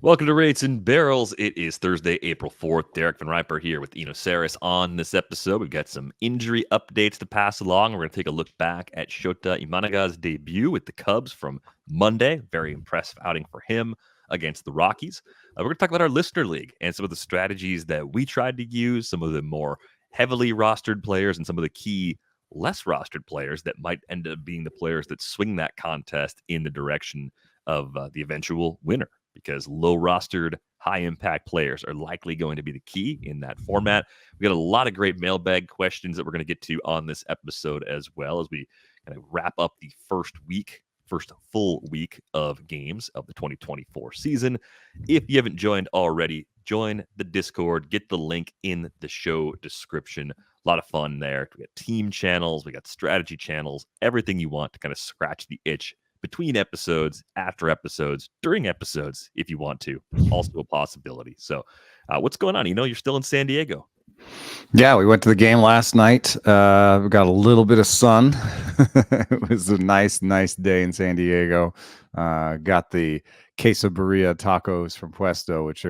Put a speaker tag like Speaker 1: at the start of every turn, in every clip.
Speaker 1: Welcome to Rates and Barrels. It is Thursday, April 4th. Derek Van Riper here with Eno Saris on this episode. We've got some injury updates to pass along. We're going to take a look back at Shōta Imanaga's debut with the Cubs from Monday. Very impressive outing for him against the Rockies. We're going to talk about our listener league and some of the strategies that we tried to use, some of the more heavily rostered players and some of the key less rostered players that might end up being the players that swing that contest in the direction of the eventual winner, because low rostered, high impact players are likely going to be the key in that format. We got a lot of great mailbag questions that we're going to get to on this episode, as well as we kind of wrap up the first full week of games of the 2024 season. If you haven't joined already, join the Discord, get the link in the show description. A lot of fun there. We got team channels, we got strategy channels, everything you want to kind of scratch the itch between episodes, after episodes, during episodes, if you want to. Also a possibility. So what's going on? You're still in San Diego.
Speaker 2: Yeah, we went to the game last night. We got a little bit of sun. It was a nice day in San Diego. Got the quesadilla tacos from Puesto, which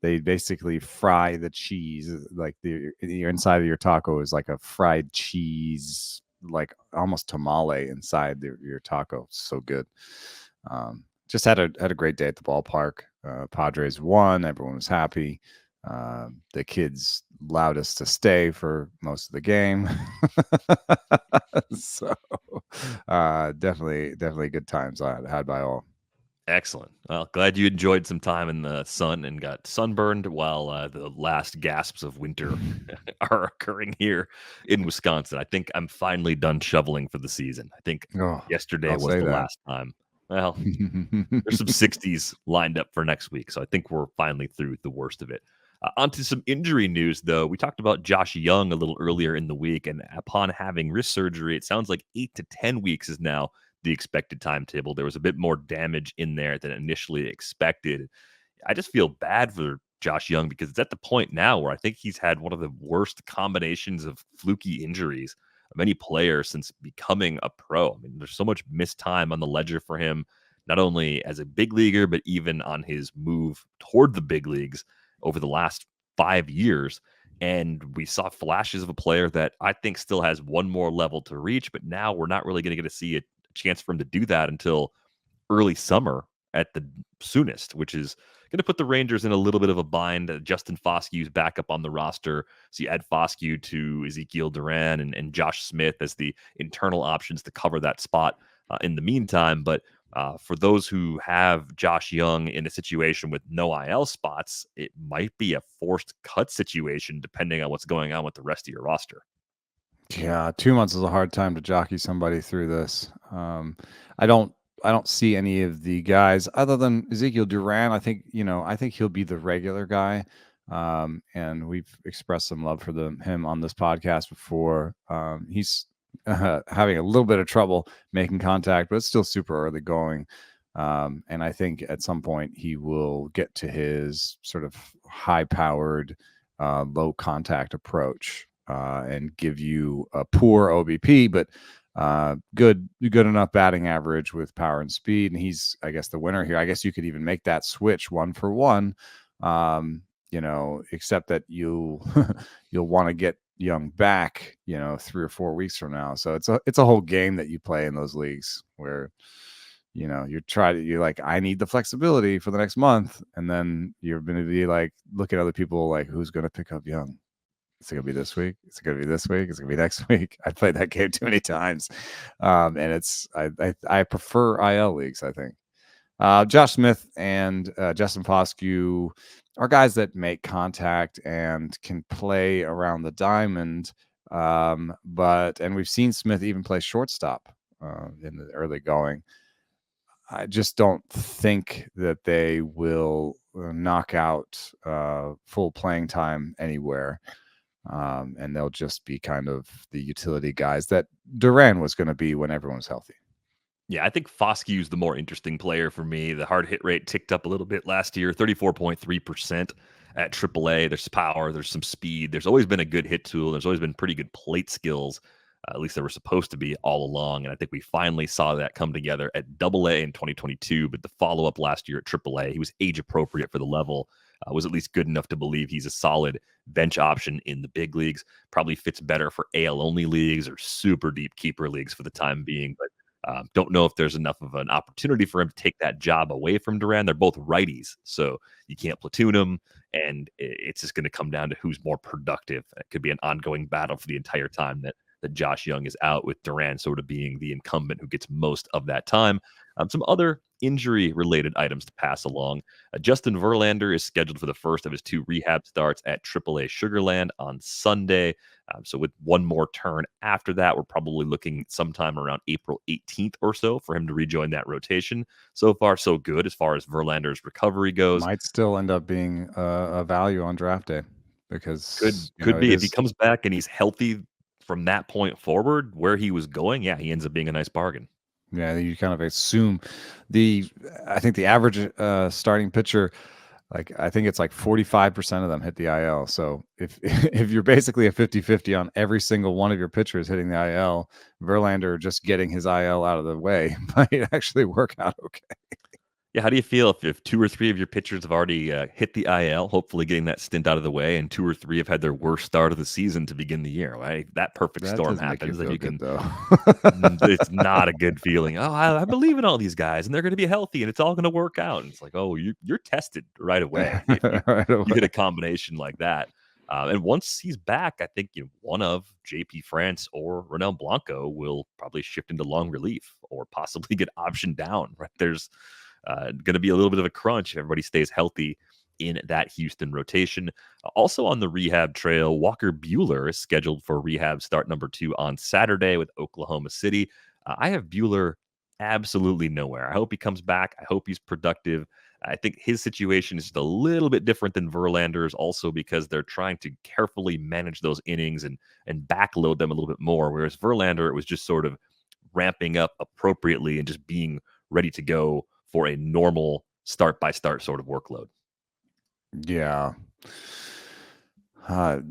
Speaker 2: they basically fry the cheese. Like the inside of your taco is like a fried cheese, like almost tamale inside your taco. So good. Just had a great day at the ballpark. Padres won. Everyone was happy. The kids allowed us to stay for most of the game. So definitely good times I had by all.
Speaker 1: Excellent. Well, glad you enjoyed some time in the sun and got sunburned while the last gasps of winter are occurring here in Wisconsin. I think I'm finally done shoveling for the season. I think yesterday was the last time. Well, there's some 60s lined up for next week, so I think we're finally through the worst of it. Onto some injury news, though. We talked about Josh Jung a little earlier in the week, and upon having wrist surgery, it sounds like 8 to 10 weeks is now the expected timetable. There was a bit more damage in there than initially expected. I just feel bad for Josh Jung because it's at the point now where I think he's had one of the worst combinations of fluky injuries of any player since becoming a pro. I mean, there's so much missed time on the ledger for him, not only as a big leaguer, but even on his move toward the big leagues over the last 5 years. And we saw flashes of a player that I think still has one more level to reach, but now we're not really going to get to see a chance for him to do that until early summer at the soonest, which is going to put the Rangers in a little bit of a bind. Justin Foskew's back up on the roster. So you add Foskew to Ezekiel Duran and Josh Smith as the internal options to cover that spot in the meantime. But for those who have Josh Jung in a situation with no IL spots, it might be a forced cut situation depending on what's going on with the rest of your roster.
Speaker 2: Yeah, 2 months is a hard time to jockey somebody through this. I don't see any of the guys other than Ezekiel Duran. I think he'll be the regular guy. And we've expressed some love for him on this podcast before. He's having a little bit of trouble making contact, but it's still super early going. And I think at some point he will get to his sort of high-powered, low contact approach and give you a poor OBP, but good enough batting average with power and speed. And he's, I guess, the winner here. I guess you could even make that switch 1-for-1. Except that you'll want to get Young back, 3 or 4 weeks from now. So it's a whole game that you play in those leagues where, you're like, I need the flexibility for the next month. And then you're going to be like, look at other people like, who's going to pick up Young? Is it going to be this week? Is it going to be this week? Is it going to be next week? I played that game too many times. And I prefer IL leagues, I think. Josh Smith and Justin Foskew are guys that make contact and can play around the diamond. And we've seen Smith even play shortstop in the early going. I just don't think that they will knock out full playing time anywhere. And they'll just be kind of the utility guys that Duran was going to be when everyone's healthy.
Speaker 1: Yeah, I think Foskew's the more interesting player for me. The hard hit rate ticked up a little bit last year, 34.3% at AAA. There's power, there's some speed. There's always been a good hit tool. There's always been pretty good plate skills At least they were supposed to be all along. And I think we finally saw that come together at AA in 2022. But the follow up last year at AAA, he was age appropriate for the level, was at least good enough to believe he's a solid bench option in the big leagues. Probably fits better for AL only leagues or super deep keeper leagues for the time being. But don't know if there's enough of an opportunity for him to take that job away from Duran. They're both righties, so you can't platoon them, and it's just going to come down to who's more productive. It could be an ongoing battle for the entire time that Josh Jung is out, with Duran sort of being the incumbent who gets most of that time. Some other injury-related items to pass along. Justin Verlander is scheduled for the first of his 2 rehab starts at AAA Sugarland on Sunday. So with one more turn after that, we're probably looking sometime around April 18th or so for him to rejoin that rotation. So far, so good as far as Verlander's recovery goes.
Speaker 2: Might still end up being a value on draft day because
Speaker 1: Could
Speaker 2: it
Speaker 1: be if he
Speaker 2: is.
Speaker 1: comes back and he's healthy from that point forward, where he was going. Yeah, he ends up being a nice bargain.
Speaker 2: Yeah, you kind of assume I think the average starting pitcher, like I think it's like 45% of them hit the IL. So if if you're basically a 50-50 on every single one of your pitchers hitting the IL, Verlander just getting his IL out of the way might actually work out okay.
Speaker 1: Yeah, how do you feel if 2 or 3 of your pitchers have already hit the IL, hopefully getting that stint out of the way, and 2 or 3 have had their worst start of the season to begin the year? Right? That perfect
Speaker 2: That
Speaker 1: storm
Speaker 2: doesn't make you
Speaker 1: happens, then
Speaker 2: feel
Speaker 1: you
Speaker 2: good
Speaker 1: can.
Speaker 2: though.
Speaker 1: It's not a good feeling. Oh, I believe in all these guys, and they're going to be healthy, and it's all going to work out. And it's like, oh, you're tested right away if you
Speaker 2: Right
Speaker 1: you hit
Speaker 2: away.
Speaker 1: a combination like that. And once he's back, I think one of JP France or Ronel Blanco will probably shift into long relief or possibly get optioned down. Right? There's going to be a little bit of a crunch if everybody stays healthy in that Houston rotation. Also on the rehab trail, Walker Buehler is scheduled for rehab start number 2 on Saturday with Oklahoma City. I have Buehler absolutely nowhere. I hope he comes back. I hope he's productive. I think his situation is just a little bit different than Verlander's, also because they're trying to carefully manage those innings and backload them a little bit more. Whereas Verlander, it was just sort of ramping up appropriately and just being ready to go for a normal start by start sort of workload.
Speaker 2: Yeah. I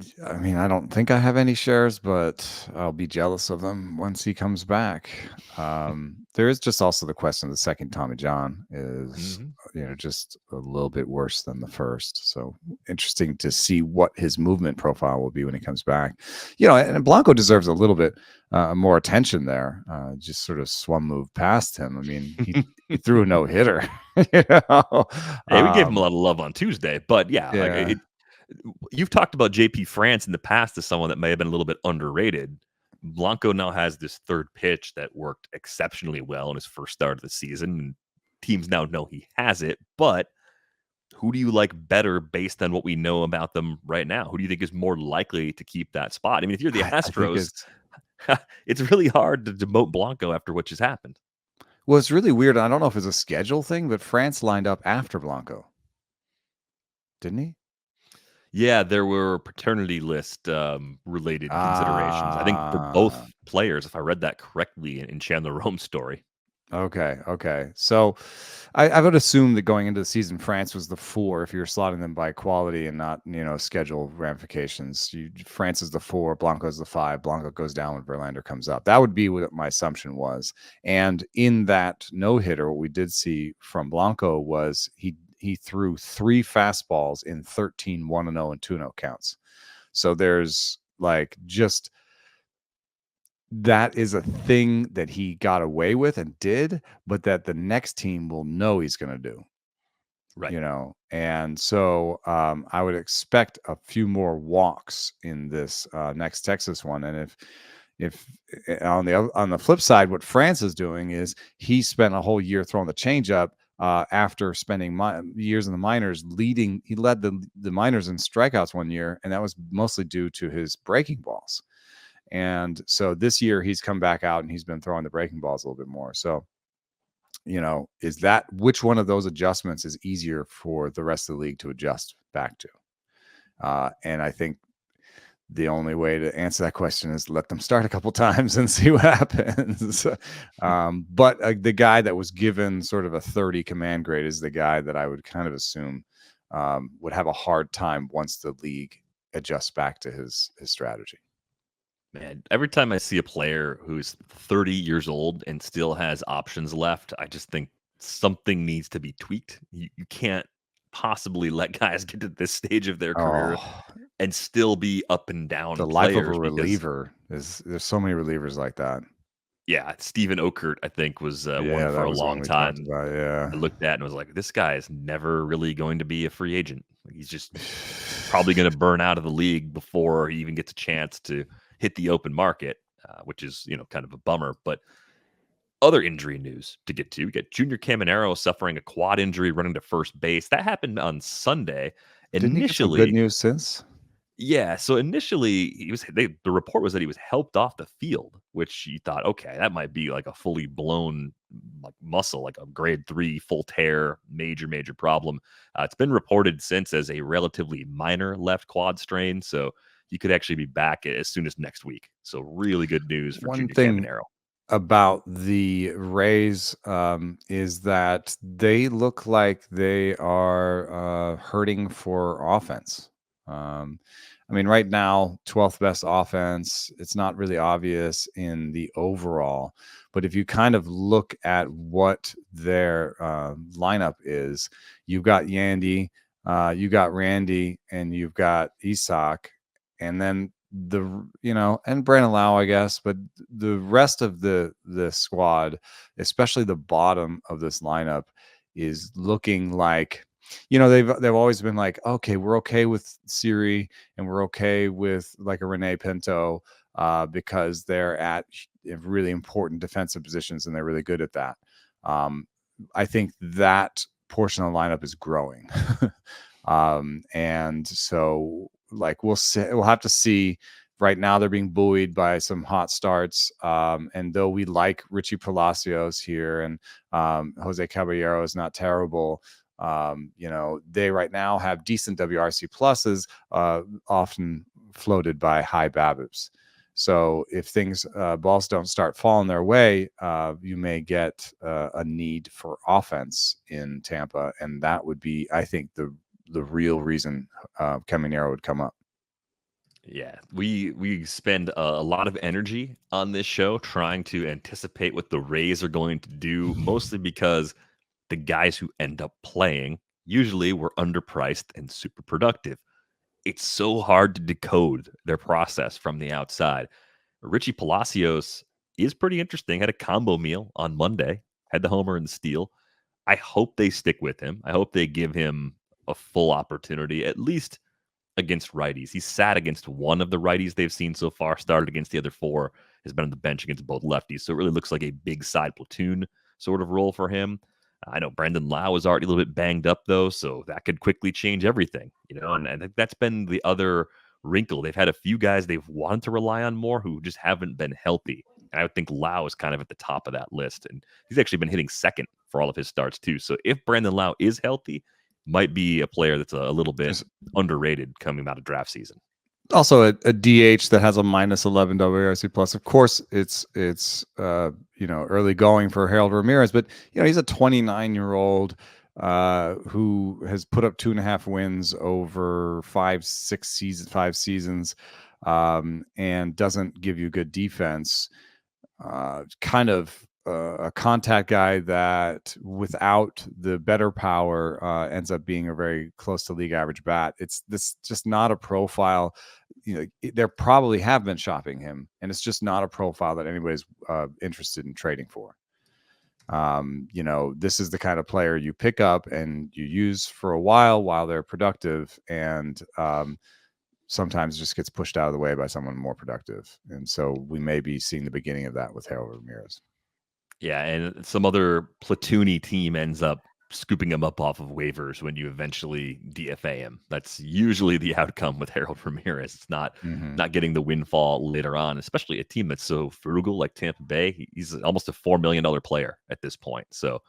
Speaker 2: mean, I don't think I have any shares, but I'll be jealous of them once he comes back. There is just also the question of the second Tommy John is,
Speaker 1: Mhm.
Speaker 2: just a little bit worse than the first. So interesting to see what his movement profile will be when he comes back. And Blanco deserves a little bit more attention there. Just sort of swum move past him. I mean, he threw a no hitter. you know?
Speaker 1: Hey, we gave him a
Speaker 2: Um,
Speaker 1: lot of love on Tuesday, but yeah, like
Speaker 2: yeah.
Speaker 1: you've talked about JP France in the past as someone that may have been a little bit underrated. Blanco now has this third pitch that worked exceptionally well in his first start of the season. And teams now know he has it, but who do you like better based on what we know about them right now? Who do you think is more likely to keep that spot? I mean, if you're the
Speaker 2: I think
Speaker 1: Astros,
Speaker 2: it's
Speaker 1: it's really hard to demote Blanco after what just happened.
Speaker 2: Well, it's really weird. I don't know if it's a schedule thing, but France lined up after Blanco, didn't he?
Speaker 1: Yeah, there were paternity list related considerations. I think for both
Speaker 2: Ah,
Speaker 1: players, if I read that correctly in Chandler Rome's story.
Speaker 2: okay. So I would assume that going into the season, France was the 4 if you're slotting them by quality and not, schedule ramifications. France is the 4, Blanco's the 5. Blanco goes down when Verlander comes up. That would be what my assumption was. And in that no-hitter, what we did see from Blanco was he threw 3 fastballs in 13 1-0 and 2-0 counts. So there's like just that is a thing that he got away with and did, but that the next team will know he's going to do,
Speaker 1: Right.
Speaker 2: And so I would expect a few more walks in this next Texas one. And if on the flip side, what France is doing is he spent a whole year throwing the changeup after spending years in the minors leading. He led the minors in strikeouts one year, and that was mostly due to his breaking balls. And so this year he's come back out and he's been throwing the breaking balls a little bit more. So, is that which one of those adjustments is easier for the rest of the league to adjust back to? And I think the only way to answer that question is let them start a couple times and see what happens. But the guy that was given sort of a 30 command grade is the guy that I would kind of assume would have a hard time once the league adjusts back to his strategy.
Speaker 1: Man, every time I see a player who's 30 years old and still has options left, I just think something needs to be tweaked. You can't possibly let guys get to this stage of their career
Speaker 2: Oh,
Speaker 1: and still be up and down
Speaker 2: the life of a
Speaker 1: players because
Speaker 2: reliever there's so many relievers like that.
Speaker 1: yeah, Steven Okert, I think, was one
Speaker 2: Yeah,
Speaker 1: for
Speaker 2: that
Speaker 1: a
Speaker 2: was one
Speaker 1: long
Speaker 2: we talked
Speaker 1: time.
Speaker 2: about. Yeah.
Speaker 1: I looked at and was like, this guy is never really going to be a free agent. Like, he's just probably going to burn out of the league before he even gets a chance to hit the open market, which is kind of a bummer. But other injury news to get to, we got Junior Caminero suffering a quad injury running to first base. That happened on Sunday.
Speaker 2: Didn't he get some good
Speaker 1: Initially,
Speaker 2: news since?
Speaker 1: yeah, so initially the report was that he was helped off the field, which you thought, okay, that might be like a fully blown like muscle, like a grade 3 full tear, major problem. It's been reported since as a relatively minor left quad strain, so he could actually be back as soon as next week. So really good news for
Speaker 2: One
Speaker 1: Junior
Speaker 2: thing
Speaker 1: Caminero.
Speaker 2: about the Rays is that they look like they are hurting for offense. Um, I mean, right now, 12th best offense. It's not really obvious in the overall, but if you kind of look at what their lineup is, you've got Yandy, you got Randy, and you've got Isak, and then and Brandon Lau, I guess, but the rest of the squad, especially the bottom of this lineup, is looking like they've always been like, okay, we're okay with Siri and we're okay with like a Rene Pinto because they're at really important defensive positions and they're really good at that. Um, I think that portion of the lineup is growing. And so like we'll have to see. Right now they're being buoyed by some hot starts. And though we like Richie Palacios here and Jose Caballero is not terrible, they right now have decent WRC pluses, often floated by high BABIPs. So if balls don't start falling their way, you may get a need for offense in Tampa, and that would be, I think, the real reason Caminero would come up.
Speaker 1: Yeah, we spend a lot of energy on this show trying to anticipate what the Rays are going to do, mostly because the guys who end up playing usually were underpriced and super productive. It's so hard to decode their process from the outside. Richie Palacios is pretty interesting. Had a combo meal on Monday, had the homer and the steal. I hope they stick with him. I hope they give him a full opportunity, at least against righties. He's sat against one of the righties they've seen so far, started against the other four, has been on the bench against both lefties. So it really looks like a big side platoon sort of role for him. I know Brandon Lau is already a little bit banged up though, so that could quickly change everything, and I think that's been the other wrinkle. They've had a few guys they've wanted to rely on more who just haven't been healthy. And I would think Lau is kind of at the top of that list. And he's actually been hitting second for all of his starts too. So if Brandon Lau is healthy, might be a player that's a little bit
Speaker 2: There's
Speaker 1: underrated coming out of draft season.
Speaker 2: also a DH that has a -11 WRC plus. Of course, it's early going for Harold Ramirez, but he's a 29-year-old who has put up 2.5 wins over 5 seasons, and doesn't give you good defense. Kind of a contact guy that without the better power ends up being a very close to league average bat. It's just not a profile. There probably have been shopping him, and it's just not a profile that anybody's interested in trading for. This is the kind of player you pick up and you use for a while they're productive, and sometimes just gets pushed out of the way by someone more productive. And so we may be seeing the beginning of that with Harold Ramirez.
Speaker 1: Yeah, and some other platoony team ends up scooping him up off of waivers when you eventually DFA him. That's usually the outcome with Harold Ramirez. It's not getting the windfall later on, especially a team that's so frugal like Tampa Bay. He's almost a $4 million player at this point. So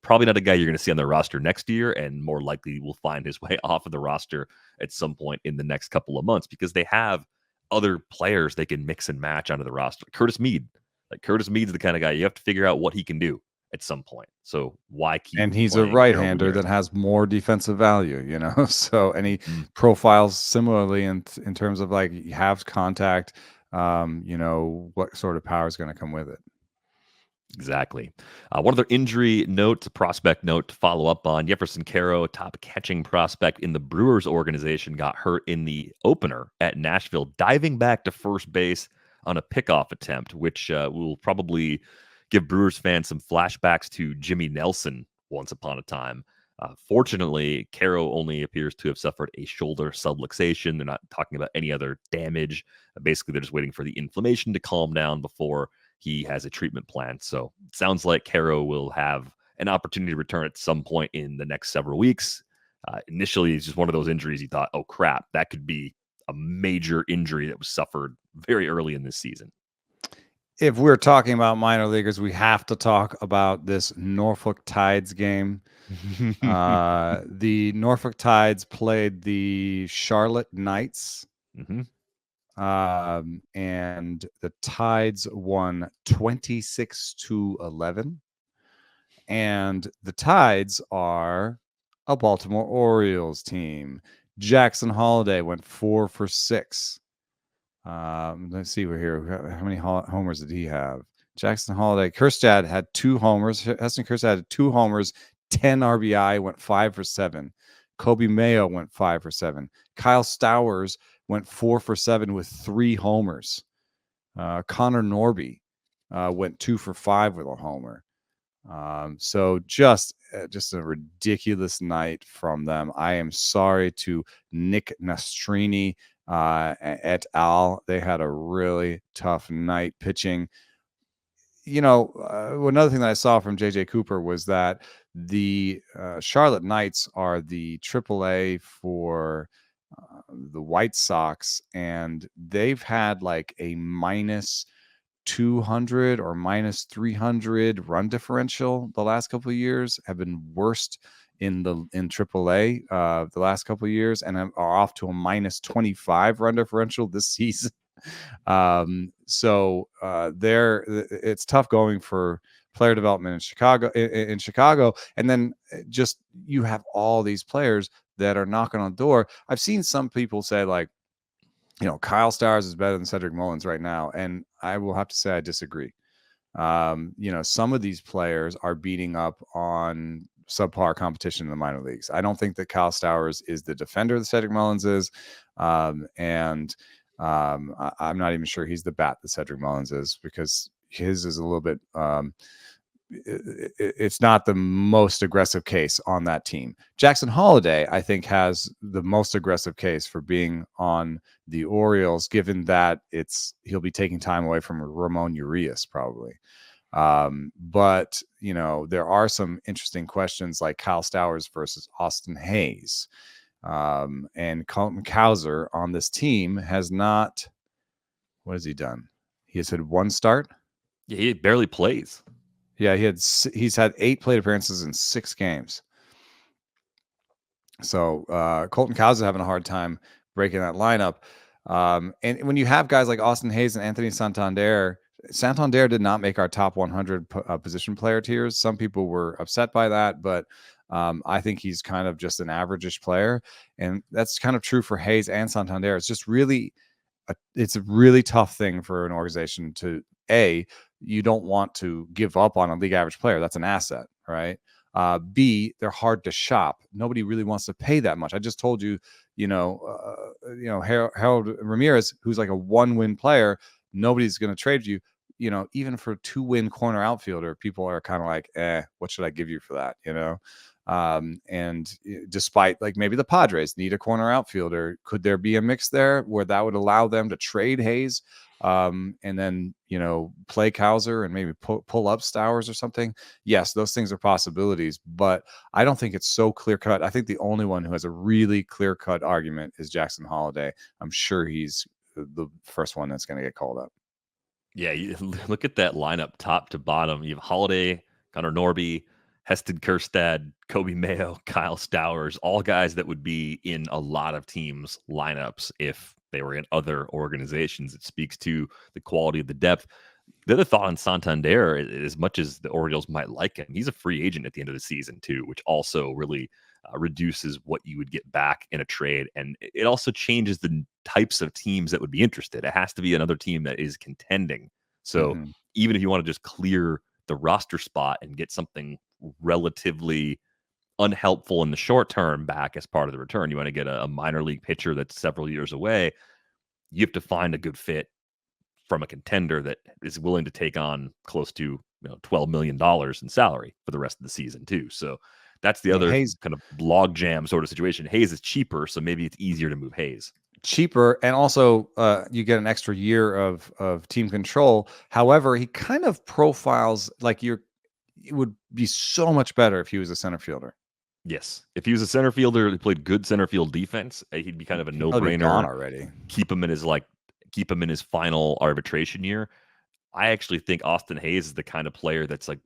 Speaker 1: probably not a guy you're going to see on the roster next year, and more likely will find his way off of the roster at some point in the next couple of months because they have other players they can mix and match onto the roster. Curtis Mead. Like Curtis Mead's the kind of guy you have to figure out what he can do at some point. So why keep
Speaker 2: And he's a
Speaker 1: playing Harold
Speaker 2: right-hander
Speaker 1: Ramirez?
Speaker 2: that has more defensive value. So, and he profiles similarly in terms of like he has contact, what sort of power is going to come with it.
Speaker 1: Exactly. One other injury note, prospect note to follow up on. Jefferson Caro, a top catching prospect in the Brewers organization, got hurt in the opener at Nashville, diving back to first base on a pickoff attempt, which will probably give Brewers fans some flashbacks to Jimmy Nelson once upon a time. Fortunately, Caro only appears to have suffered a shoulder subluxation. They're not talking about any other damage. Basically, they're just waiting for the inflammation to calm down before he has a treatment plan. So it sounds like Caro will have an opportunity to return at some point in the next several weeks. Initially, it's just one of those injuries you thought, oh crap, that could be a major injury that was suffered very early in this season.
Speaker 2: If we're talking about minor leaguers, we have to talk about this Norfolk Tides game. The Norfolk Tides played the Charlotte Knights.
Speaker 1: Mm-hmm.
Speaker 2: And the Tides won 26-11. And the Tides are a Baltimore Orioles team. Jackson Holliday went 4 for 6. Let's see, we're here. How many homers did he have? Jackson Holliday. Kjerstad had 2 homers. Heston Kjerstad had 2 homers, 10 RBI, went 5 for 7. Kobe Mayo went 5 for 7. Kyle Stowers went 4 for 7 with 3 homers. Connor Norby went 2 for 5 with a homer. So just a ridiculous night from them. I am sorry to Nick Nastrini et al. They had a really tough night pitching. Another thing that I saw from JJ Cooper was that the Charlotte Knights are the AAA for the White Sox, and they've had like a minus 200 or minus 300 run differential the last couple of years, have been worst in AAA the last couple of years, and are off to a minus 25 run differential this season. So it's tough going for player development in Chicago, and then just you have all these players that are knocking on the door. I've seen some people say like, Kyle Stowers is better than Cedric Mullins right now, and I will have to say I disagree. Some of these players are beating up on subpar competition in the minor leagues. I don't think that Kyle Stowers is the defender that Cedric Mullins is, and I'm not even sure he's the bat that Cedric Mullins is, because his is a little bit it's not the most aggressive case on that team. Jackson Holliday, I think, has the most aggressive case for being on the Orioles, given that he'll be taking time away from Ramon Urias probably. But there are some interesting questions like Kyle Stowers versus Austin Hayes. And Colton Cowser on this team has not. What has he done? He has had 1 start.
Speaker 1: Yeah, he barely plays.
Speaker 2: Yeah, he's had 8 plate appearances in 6 games. So Colton Cowser having a hard time breaking that lineup. And when you have guys like Austin Hayes and Anthony Santander did not make our top 100 position player tiers. Some people were upset by that, but I think he's kind of just an average-ish player. And that's kind of true for Hayes and Santander. It's just really, it's a really tough thing for an organization to, you don't want to give up on a league average player. That's an asset, right? B, they're hard to shop. Nobody really wants to pay that much. I just told you, Harold Ramirez, who's like a 1-win player, nobody's going to trade you. Even for a 2-win corner outfielder, people are kind of like, what should I give you for that? And despite like maybe the Padres need a corner outfielder, could there be a mix there where that would allow them to trade Hayes and then play Cowser and maybe pull up Stowers or something? Yes, those things are possibilities, but I don't think it's so clear cut. I think the only one who has a really clear cut argument is Jackson Holliday. I'm sure he's the first one that's going to get called up.
Speaker 1: Yeah, you look at that lineup top to bottom. You have Holliday, Connor Norby, Heston Kjerstad, Kobe Mayo, Kyle Stowers, all guys that would be in a lot of teams' lineups if they were in other organizations. It speaks to the quality of the depth. The other thought on Santander, as much as the Orioles might like him, he's a free agent at the end of the season too, which also really reduces what you would get back in a trade. And it also changes the types of teams that would be interested. It has to be another team that is contending. So even if you want to just clear the roster spot and get something relatively unhelpful in the short term back as part of the return, you want to get a minor league pitcher that's several years away, you have to find a good fit from a contender that is willing to take on close to $12 million in salary for the rest of the season too. So that's the other kind of log jam sort of situation. Hayes is cheaper, so maybe it's easier to move Hayes.
Speaker 2: Cheaper, and also you get an extra year of team control. However, he kind of profiles like it would be so much better if he was a center fielder.
Speaker 1: Yes, if he was a center fielder who played good center field defense, he'd be kind of a no-brainer.
Speaker 2: Already.
Speaker 1: Keep him in his final arbitration year. I actually think Austin Hayes is the kind of player that's like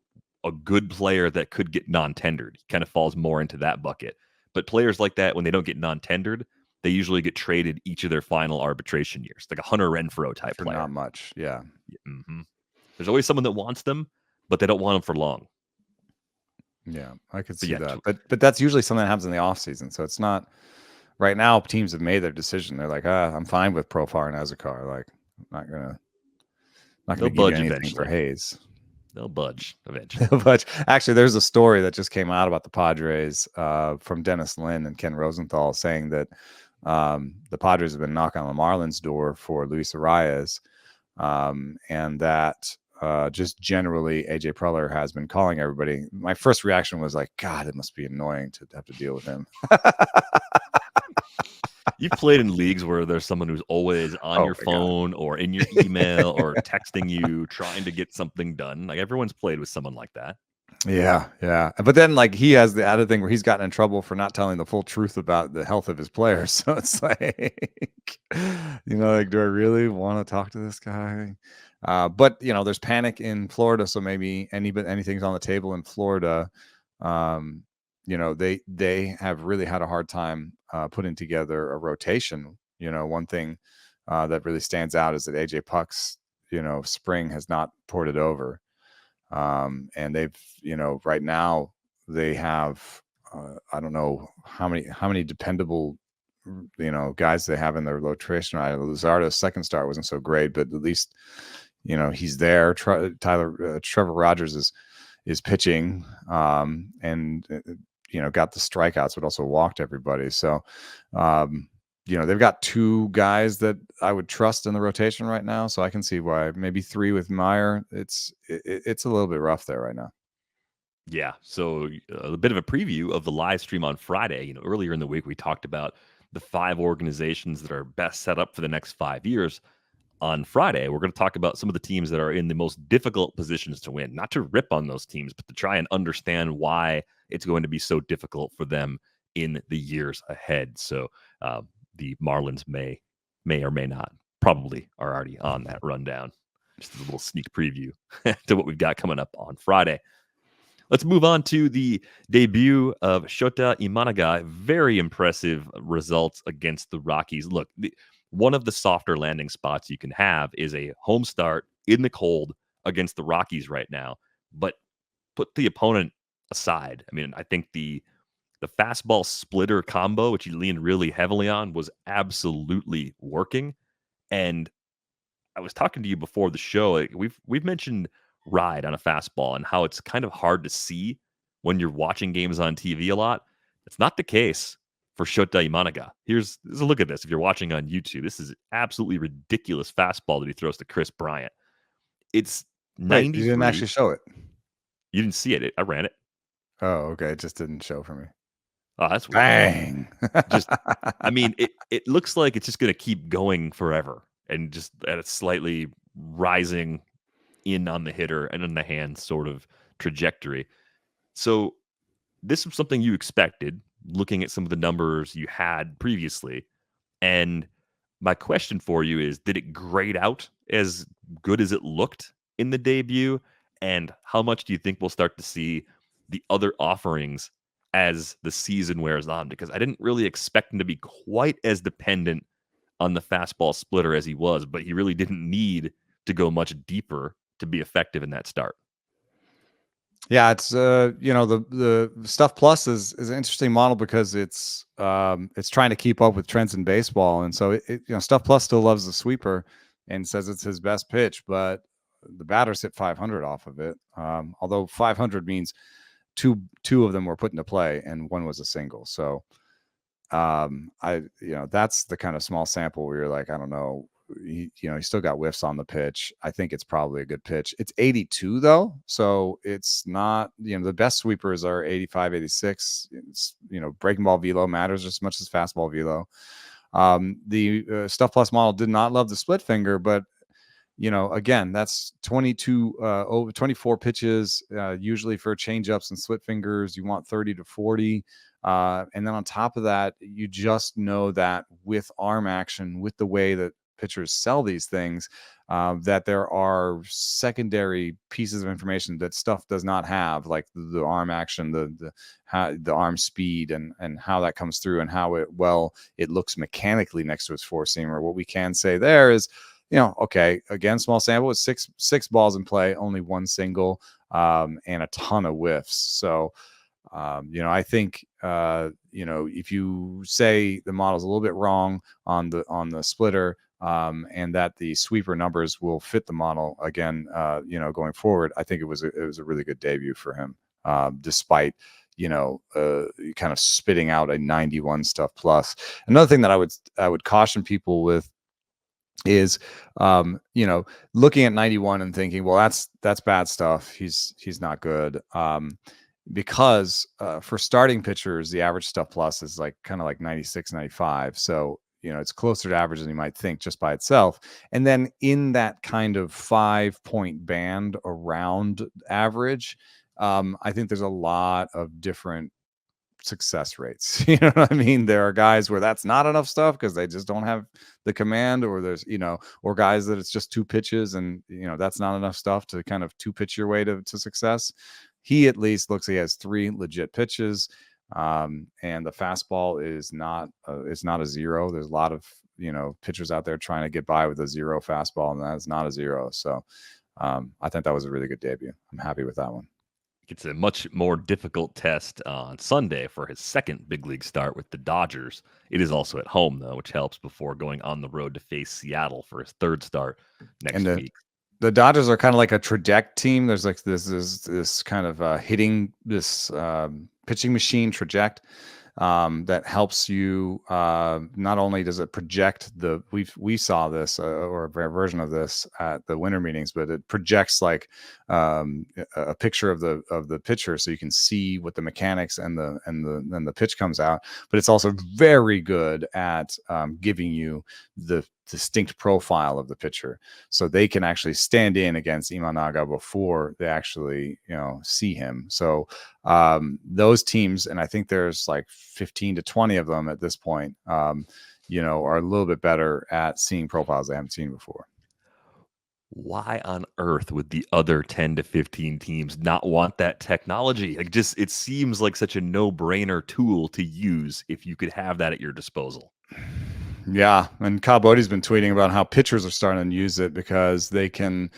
Speaker 1: a good player that could get non-tendered. He kind of falls more into that bucket. But players like that, when they don't get non-tendered, they usually get traded each of their final arbitration years, like a Hunter Renfroe type player.
Speaker 2: Not much, yeah.
Speaker 1: There's always someone that wants them, but they don't want them for long.
Speaker 2: Yeah, I could see that. But that's usually something that happens in the offseason. So it's not right now. Teams have made their decision. They're like, I'm fine with Profar and Ezekar. Like, I'm not gonna give you anything eventually. For Hayes.
Speaker 1: They'll budge eventually.
Speaker 2: But actually, there's a story that just came out about the Padres from Dennis Lin and Ken Rosenthal saying that the Padres have been knocking on the Marlins' door for Luis Arias, and that just generally AJ Preller has been calling everybody. My first reaction was like, God, it must be annoying to have to deal with him.
Speaker 1: You've played in leagues where there's someone who's always on your phone or in your email or texting you, trying to get something done. Like everyone's played with someone like that.
Speaker 2: Yeah. But then like he has the added thing where he's gotten in trouble for not telling the full truth about the health of his players. So it's like, like, do I really want to talk to this guy? But there's panic in Florida. So maybe anything's on the table in Florida. They have really had a hard time putting together a rotation. One thing that really stands out is that AJ Puck's, spring has not poured it over. And they've, right now they have, I don't know how many dependable, guys they have in their rotation. Luzardo's second start wasn't so great, but at least, he's there. Trevor Rogers is pitching, and got the strikeouts, but also walked everybody. So, they've got two guys that I would trust in the rotation right now. So I can see why maybe three with Meyer. It's a little bit rough there right now.
Speaker 1: Yeah. So a bit of a preview of the live stream on Friday. Earlier in the week, we talked about the 5 organizations that are best set up for the next 5 years. On Friday, we're going to talk about some of the teams that are in the most difficult positions to win, not to rip on those teams, but to try and understand why it's going to be so difficult for them in the years ahead. So the Marlins may or may not, probably are already on that rundown. Just a little sneak preview to what we've got coming up on Friday. Let's move on to the debut of Shōta Imanaga. Very impressive results against the Rockies. Look, one of the softer landing spots you can have is a home start in the cold against the Rockies right now. But put the opponent aside. I mean, I think the fastball splitter combo, which he leaned really heavily on, was absolutely working. And I was talking to you before the show. Like we've mentioned ride on a fastball and how it's kind of hard to see when you're watching games on TV a lot. It's not the case for Shōta Imanaga. Here's a look at this. If you're watching on YouTube, this is absolutely ridiculous fastball that he throws to Chris Bryant. It's 93.
Speaker 2: You didn't actually show it.
Speaker 1: You didn't see it. I ran it.
Speaker 2: Oh, okay. It just didn't show for me.
Speaker 1: Oh, that's weird.
Speaker 2: Bang.
Speaker 1: I mean, it looks like it's just going to keep going forever and just at a slightly rising in on the hitter and in the hand sort of trajectory. So this was something you expected, looking at some of the numbers you had previously. And my question for you is, did it grade out as good as it looked in the debut? And how much do you think we'll start to see the other offerings as the season wears on? Because I didn't really expect him to be quite as dependent on the fastball splitter as he was, but he really didn't need to go much deeper to be effective in that start.
Speaker 2: Yeah, it's the Stuff Plus is an interesting model because it's trying to keep up with trends in baseball, and so Stuff Plus still loves the sweeper and says it's his best pitch, but the batters hit 500 off of it. Although 500 means two of them were put into play and one was a single. So that's the kind of small sample where you're like, I don't know, he still got whiffs on the pitch. I think it's probably a good pitch. It's 82 though, so it's not, the best sweepers are 85, 86. It's, breaking ball velo matters just as much as fastball velo. The Stuff Plus model did not love the split finger, but again, that's 24 pitches, usually for changeups and split fingers. You want 30 to 40. And then on top of that, you just know that with arm action, with the way that pitchers sell these things, that there are secondary pieces of information that Stuff does not have, like the arm action, the arm speed, and how that comes through, and how it looks mechanically next to his four seamer. What we can say there is, okay, again, small sample with six balls in play, only one single, and a ton of whiffs. So, I think, if you say the model's a little bit wrong on the splitter, and that the sweeper numbers will fit the model again, going forward, I think it was a really good debut for him, despite kind of spitting out a 91 Stuff Plus. Another thing that I would caution people with is looking at 91 and thinking, well, that's bad stuff, he's not good, because for starting pitchers the average Stuff Plus is kind of like 96, 95. So it's closer to average than you might think just by itself. And then in that kind of 5-point band around average, I think there's a lot of different success rates. You know what I mean? There are guys where that's not enough stuff because they just don't have the command, or there's, or guys that it's just two pitches and, that's not enough stuff to kind of two pitch your way to success. He at least looks, he has three legit pitches. And the fastball is not a zero. There's a lot of, pitchers out there trying to get by with a zero fastball, and that's not a zero. So I think that was a really good debut. I'm happy with that one.
Speaker 1: It's a much more difficult test on Sunday for his second big league start with the Dodgers. It is also at home, though, which helps before going on the road to face Seattle for his third start next week.
Speaker 2: The Dodgers are kind of like a traject team. There's like this kind of hitting, this pitching machine traject, that helps you. Not only does it project we saw this, or a version of this at the winter meetings, but it projects like a picture of the pitcher, so you can see what the mechanics and the pitch comes out. But it's also very good at giving you the distinct profile of the pitcher, so they can actually stand in against Imanaga before they actually see him. So those teams, and I think there's like 15 to 20 of them at this point, are a little bit better at seeing profiles they haven't seen before.
Speaker 1: Why on earth would the other 10 to 15 teams not want that technology? It seems like such a no-brainer tool to use if you could have that at your disposal.
Speaker 2: Yeah, and Kyle Bodie's been tweeting about how pitchers are starting to use it because they can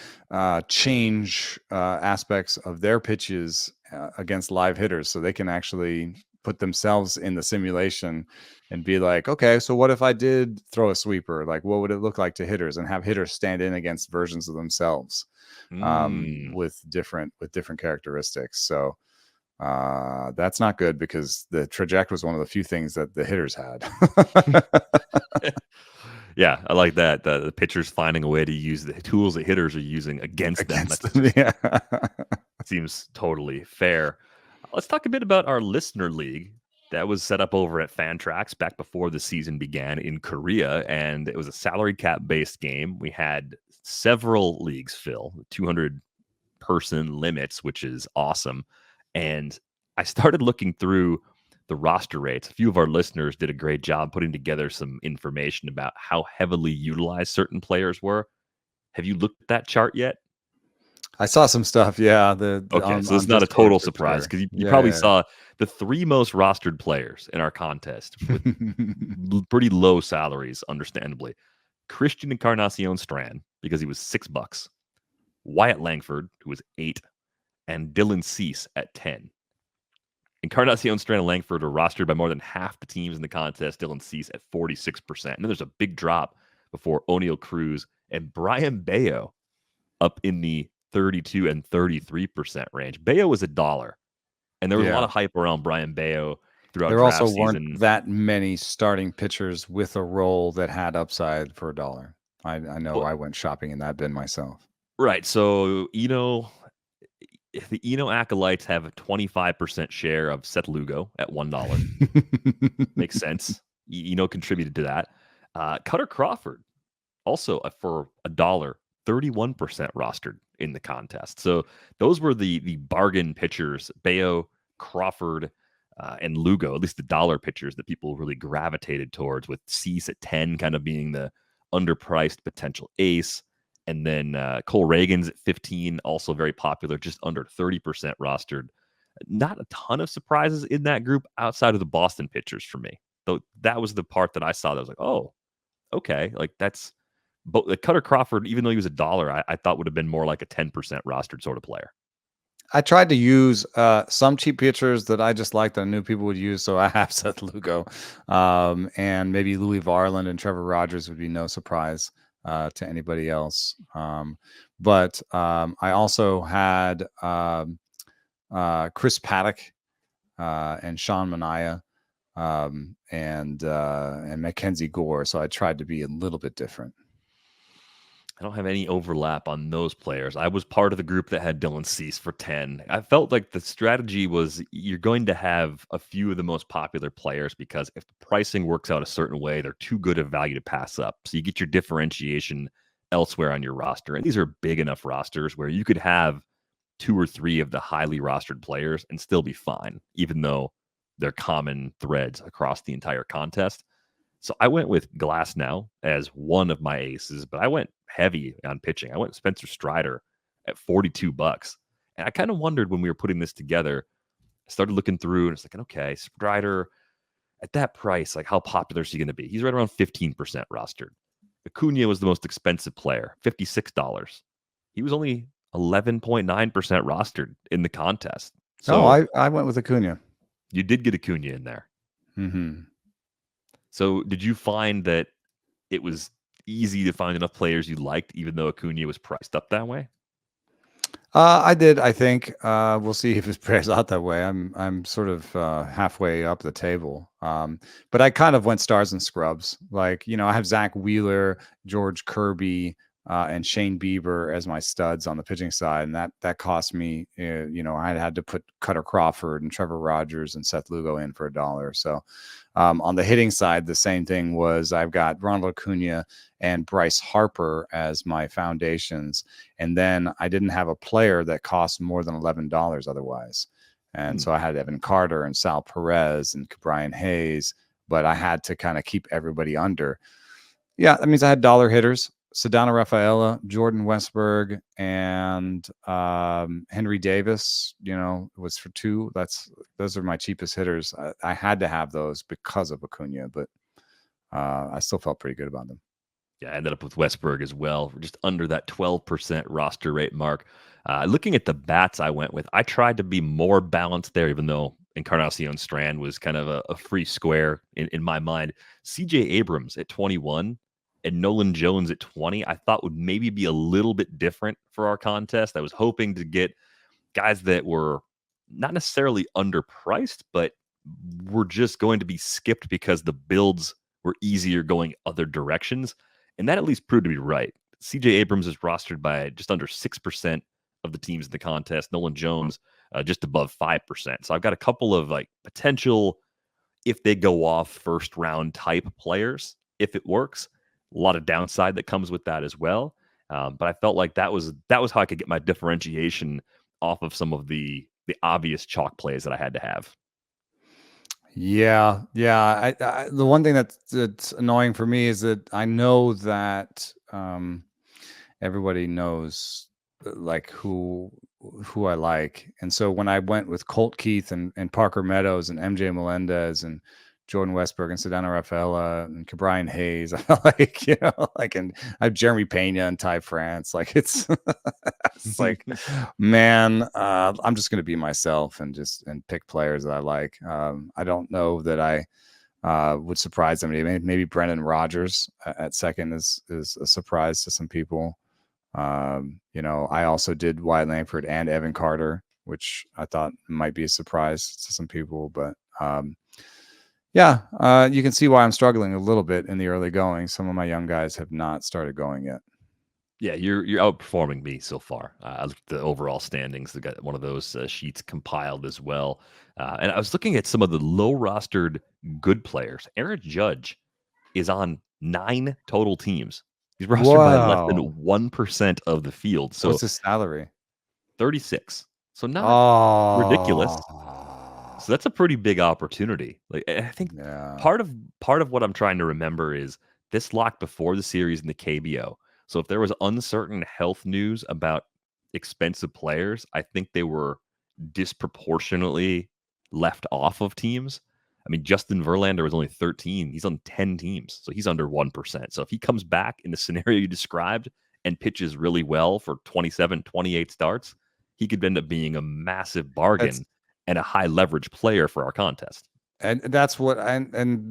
Speaker 2: change aspects of their pitches against live hitters, so they can actually put themselves in the simulation and be like, okay, so what if I did throw a sweeper? Like, what would it look like to hitters? And have hitters stand in against versions of themselves with different characteristics. So that's not good, because the traject was one of the few things that the hitters had.
Speaker 1: Yeah, I like that. The pitchers finding a way to use the tools that hitters are using against them.
Speaker 2: Yeah.
Speaker 1: Seems totally fair. Let's talk a bit about our listener league that was set up over at Fantrax back before the season began in Korea, and it was a salary cap based game. We had several leagues fill 200 person limits, which is awesome. And I started looking through the roster rates. A few of our listeners did a great job putting together some information about how heavily utilized certain players were. Have you looked at that chart yet?
Speaker 2: I saw some stuff. Yeah.
Speaker 1: So it's not a total surprise, because you probably saw the three most rostered players in our contest with pretty low salaries, understandably. Christian Encarnacion Strand, because he was $6. Wyatt Langford, who was $8. and Dylan Cease at 10. Encarnacion, Strand, and Langford are rostered by more than half the teams in the contest. Dylan Cease at 46%. And then there's a big drop before O'Neill Cruz and Brian Bayo up in the 32 and 33% range. Bayo was $1, and there was a lot of hype around Brian Bayo throughout
Speaker 2: There
Speaker 1: draft
Speaker 2: also
Speaker 1: season.
Speaker 2: weren't that many starting pitchers with a role that had upside for $1. I know I went shopping in that bin myself.
Speaker 1: Right. So if the Eno acolytes have a 25% share of Seth Lugo at $1, makes sense. Eno contributed to that. Cutter Crawford also for $1, 31% rostered in the contest. So those were the bargain pitchers: Bayo, Crawford, and Lugo. At least the dollar pitchers that people really gravitated towards, with Cease at 10 kind of being the underpriced potential ace. And then Cole Reagan's at 15, also very popular, just under 30% rostered. Not a ton of surprises in that group outside of the Boston pitchers for me. Though that was the part that I saw that was like, oh, okay. Like that's, but the Cutter Crawford, even though he was $1, I thought would have been more like a 10% rostered sort of player.
Speaker 2: I tried to use some cheap pitchers that I just liked that I knew people would use. So I have Seth Lugo, and maybe Louis Varland and Trevor Rogers would be no surprise to anybody else. But I also had Chris Paddock and Sean Manaea and Mackenzie Gore. So I tried to be a little bit different.
Speaker 1: I don't have any overlap on those players. I was part of the group that had Dylan Cease for 10. I felt like the strategy was you're going to have a few of the most popular players because if the pricing works out a certain way, they're too good of value to pass up. So you get your differentiation elsewhere on your roster. And these are big enough rosters where you could have 2 or 3 of the highly rostered players and still be fine, even though they're common threads across the entire contest. So I went with Glasnow as one of my aces, but I went heavy on pitching. I went Spencer Strider at $42. And I kind of wondered when we were putting this together, I started looking through and it's like, okay, Strider at that price, like how popular is he going to be? He's right around 15% rostered. Acuna was the most expensive player, $56. He was only 11.9% rostered in the contest. So
Speaker 2: I went with Acuna.
Speaker 1: You did get Acuna in there.
Speaker 2: Mm-hmm.
Speaker 1: So did you find that it was easy to find enough players you liked, even though Acuna was priced up that way?
Speaker 2: I did. I think we'll see if it plays out that way. I'm sort of halfway up the table, but I kind of went stars and scrubs. Like, you know, I have Zach Wheeler, George Kirby, and Shane Bieber as my studs on the pitching side, and that cost me. You know, I had to put Cutter Crawford and Trevor Rogers and Seth Lugo in for $1. So on the hitting side, the same thing was I've got Ronald Acuna and Bryce Harper as my foundations. And then I didn't have a player that cost more than $11 otherwise. And so I had Evan Carter and Sal Perez and Brian Hayes, but I had to kind of keep everybody under. Yeah, that means I had dollar hitters: Sedano Rafaela, Jordan Westberg, and Henry Davis. You know, was for $2. Those are my cheapest hitters. I had to have those because of Acuna, but I still felt pretty good about them.
Speaker 1: Yeah, I ended up with Westberg as well, just under that 12% roster rate mark. Looking at the bats I went with, I tried to be more balanced there, even though Encarnacion Strand was kind of a free square in my mind. CJ Abrams at 21 and Nolan Jones at 20, I thought would maybe be a little bit different for our contest. I was hoping to get guys that were not necessarily underpriced, but were just going to be skipped because the builds were easier going other directions. And that at least proved to be right. CJ Abrams is rostered by just under 6% of the teams in the contest. Nolan Jones just above 5%. So I've got a couple of like potential, if they go off first round type players, if it works. A lot of downside that comes with that as well. But I felt like that was how I could get my differentiation off of some of the obvious chalk plays that I had to have.
Speaker 2: Yeah. I the one thing that's annoying for me is that I know that everybody knows like who I like, and so when I went with Colt Keith and Parker Meadows and MJ Melendez and Jordan Westburg and Sedano Rafaela and Brian Hayes. And I have Jeremy Pena and Ty France. Like it's like, man, I'm just going to be myself and pick players that I like. I don't know that I would surprise somebody. Maybe Brendan Rodgers at second is a surprise to some people. I also did Wyatt Langford and Evan Carter, which I thought might be a surprise to some people, but you can see why I'm struggling a little bit in the early going. Some of my young guys have not started going yet.
Speaker 1: Yeah, you're outperforming me so far. I looked at the overall standings. I got one of those sheets compiled as well, and I was looking at some of the low rostered good players. Aaron Judge is on 9 total teams. He's rostered by less than 1% of the field. So
Speaker 2: what's his salary?
Speaker 1: 36. So not ridiculous. So that's a pretty big opportunity. Like I think part of what I'm trying to remember is this locked before the series in the KBO. So if there was uncertain health news about expensive players, I think they were disproportionately left off of teams. I mean, Justin Verlander was only 13. He's on 10 teams, so he's under 1%. So if he comes back in the scenario you described and pitches really well for 27, 28 starts, he could end up being a massive bargain and a high leverage player for our contest.
Speaker 2: And that's what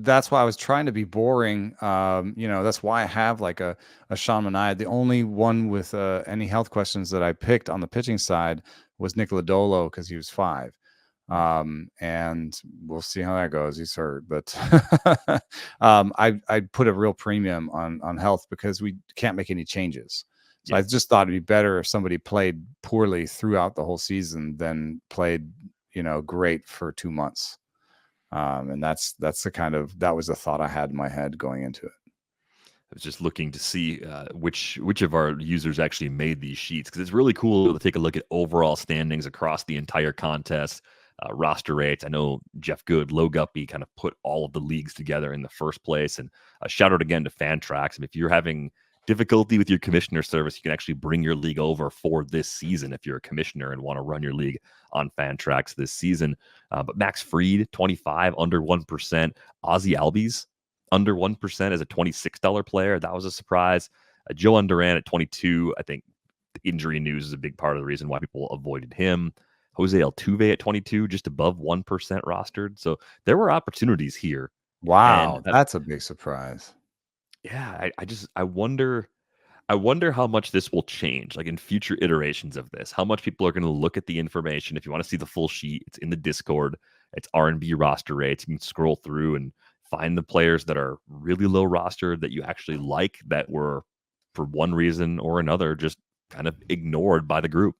Speaker 2: that's why I was trying to be boring. That's why I have like a Sean Manaea. The only one with any health questions that I picked on the pitching side was Nick Lodolo because he was 5. And we'll see how that goes. He's hurt, but I put a real premium on health because we can't make any changes. So I just thought it'd be better if somebody played poorly throughout the whole season than played, great for 2 months. And that was the thought I had in my head going into it.
Speaker 1: I was just looking to see which of our users actually made these sheets because it's really cool to take a look at overall standings across the entire contest, roster rates. I know Jeff Good, Low Guppy kind of put all of the leagues together in the first place. And a shout out again to Fantrax. And if you're having difficulty with your commissioner service, you can actually bring your league over for this season if you're a commissioner and want to run your league on Fantrax this season. But Max Fried, 25, under 1%. Ozzy Albies, under 1% as a $26 player. That was a surprise. Joe Unduran at 22. I think the injury news is a big part of the reason why people avoided him. Jose Altuve at 22, just above 1% rostered. So there were opportunities here.
Speaker 2: Wow, that's a big surprise.
Speaker 1: Yeah, I wonder how much this will change, like in future iterations of this. How much people are going to look at the information. If you want to see the full sheet, it's in the Discord. It's R&B roster rates. You can scroll through and find the players that are really low roster that you actually like that were, for one reason or another, just kind of ignored by the group.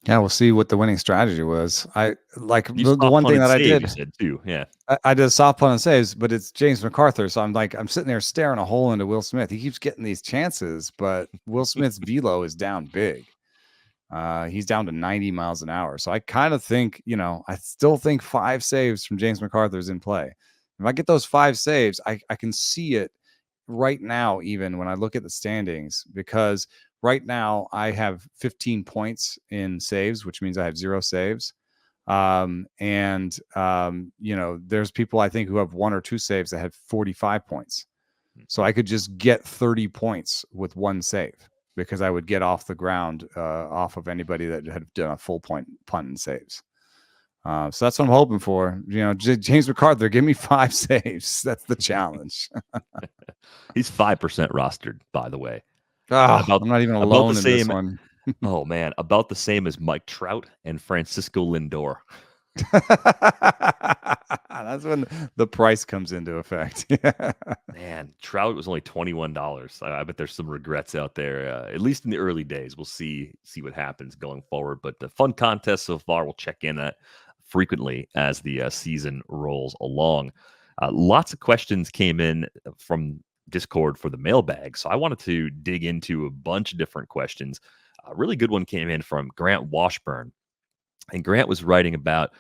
Speaker 2: Yeah, we'll see what the winning strategy was. I like the one thing that I did.
Speaker 1: You said too, yeah.
Speaker 2: I did a soft punt and saves, but it's James McArthur, so I'm sitting there staring a hole into Will Smith. He keeps getting these chances, but Will Smith's velo is down big. He's down to 90 miles an hour. So I kind of think, I still think 5 saves from James McArthur is in play. If I get those 5 saves, I can see it right now, even when I look at the standings, because right now I have 15 points in saves, which means I have 0 saves. There's people I think who have 1 or 2 saves that had 45 points. So I could just get 30 points with 1 save because I would get off the ground off of anybody that had done a full point punt and saves. So that's what I'm hoping for. James McArthur, give me 5 saves. That's the challenge.
Speaker 1: He's 5% rostered, by the way.
Speaker 2: I'm not even alone in this one.
Speaker 1: Oh man, about the same as Mike Trout and Francisco Lindor.
Speaker 2: That's when the price comes into effect.
Speaker 1: Man, Trout was only $21. I bet there's some regrets out there, at least in the early days. We'll see what happens going forward. But the fun contest so far, we'll check in at frequently as the season rolls along. Lots of questions came in from Discord for the mailbag, so I wanted to dig into a bunch of different questions. A really good one came in from Grant Washburn, and Grant was writing about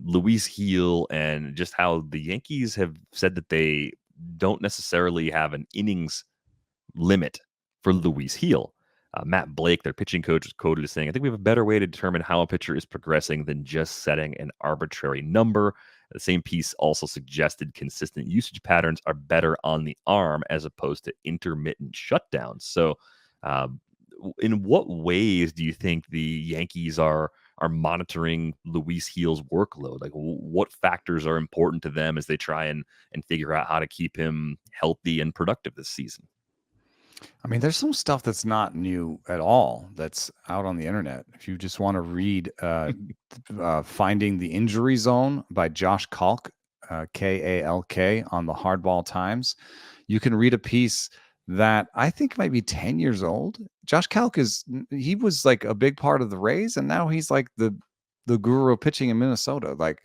Speaker 1: Luis Gil and just how the Yankees have said that they don't necessarily have an innings limit for Luis Gil. Matt Blake, their pitching coach, was quoted as saying, "I think we have a better way to determine how a pitcher is progressing than just setting an arbitrary number." The same piece also suggested consistent usage patterns are better on the arm as opposed to intermittent shutdowns. So, in what ways do you think the Yankees are monitoring Luis Gil's workload? Like, what factors are important to them as they try and figure out how to keep him healthy and productive this season?
Speaker 2: I mean, there's some stuff that's not new at all that's out on the internet. If you just want to read Finding the Injury Zone by Josh Kalk, Kalk, on the Hardball Times, you can read a piece that I think might be 10 years old. Josh Kalk he was like a big part of the Rays, and now he's like the guru of pitching in Minnesota. Like,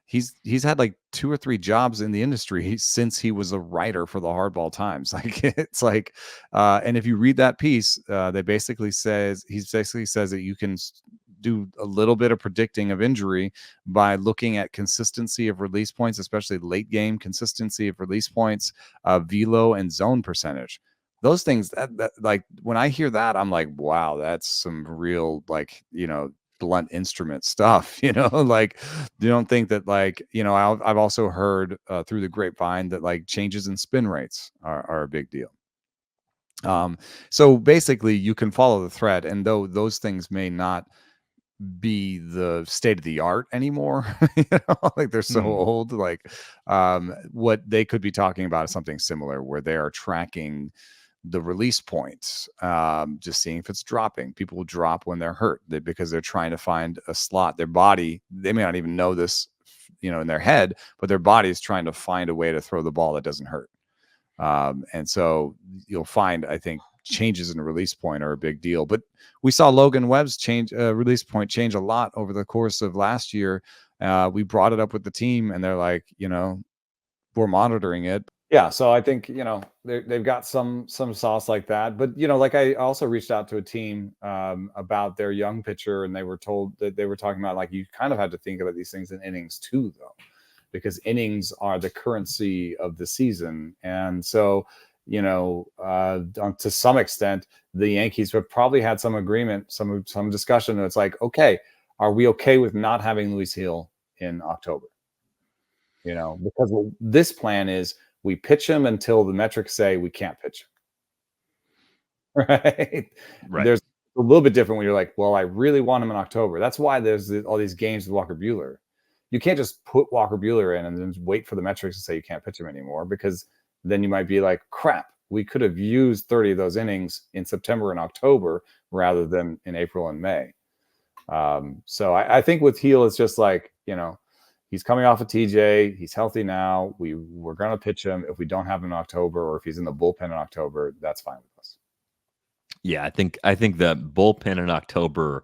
Speaker 2: he's had like 2 or 3 jobs in the industry since he was a writer for the Hardball Times. Like, it's like, and if you read that piece, he basically says that you can do a little bit of predicting of injury by looking at consistency of release points, especially late game consistency of release points, velo and zone percentage. Those things that like, when I hear that, I'm like, wow, that's some real, like, blunt instrument stuff. Like, you don't think that, like, I've also heard through the grapevine that like changes in spin rates are a big deal. So basically you can follow the thread, and though those things may not be the state of the art anymore, like they're so old, like what they could be talking about is something similar, where they are tracking the release points, just seeing if it's dropping. People will drop when they're hurt because they're trying to find a slot. Their body, they may not even know this, in their head, but their body is trying to find a way to throw the ball that doesn't hurt. And so you'll find, I think, changes in the release point are a big deal. But we saw Logan Webb's release point change a lot over the course of last year. We brought it up with the team, and they're like, we're monitoring it. Yeah, so I think they've got some sauce like that. But like, I also reached out to a team about their young pitcher, and they were told that they were talking about, like, you kind of had to think about these things in innings too, though, because innings are the currency of the season. And so to some extent, the Yankees have probably had some agreement, some discussion. And it's like, okay, are we okay with not having Luis Gil in October? Because this plan is we pitch him until the metrics say we can't pitch him. Right. There's a little bit different when you're like, well, I really want him in October. That's why there's all these games with Walker Buehler. You can't just put Walker Buehler in and then wait for the metrics to say you can't pitch him anymore, because then you might be like, crap, we could have used 30 of those innings in September and October rather than in April and May. So I think with Gil, it's just like, he's coming off of TJ. He's healthy now. We're going to pitch him. If we don't have him in October, or if he's in the bullpen in October, that's fine with us.
Speaker 1: Yeah, I think the bullpen in October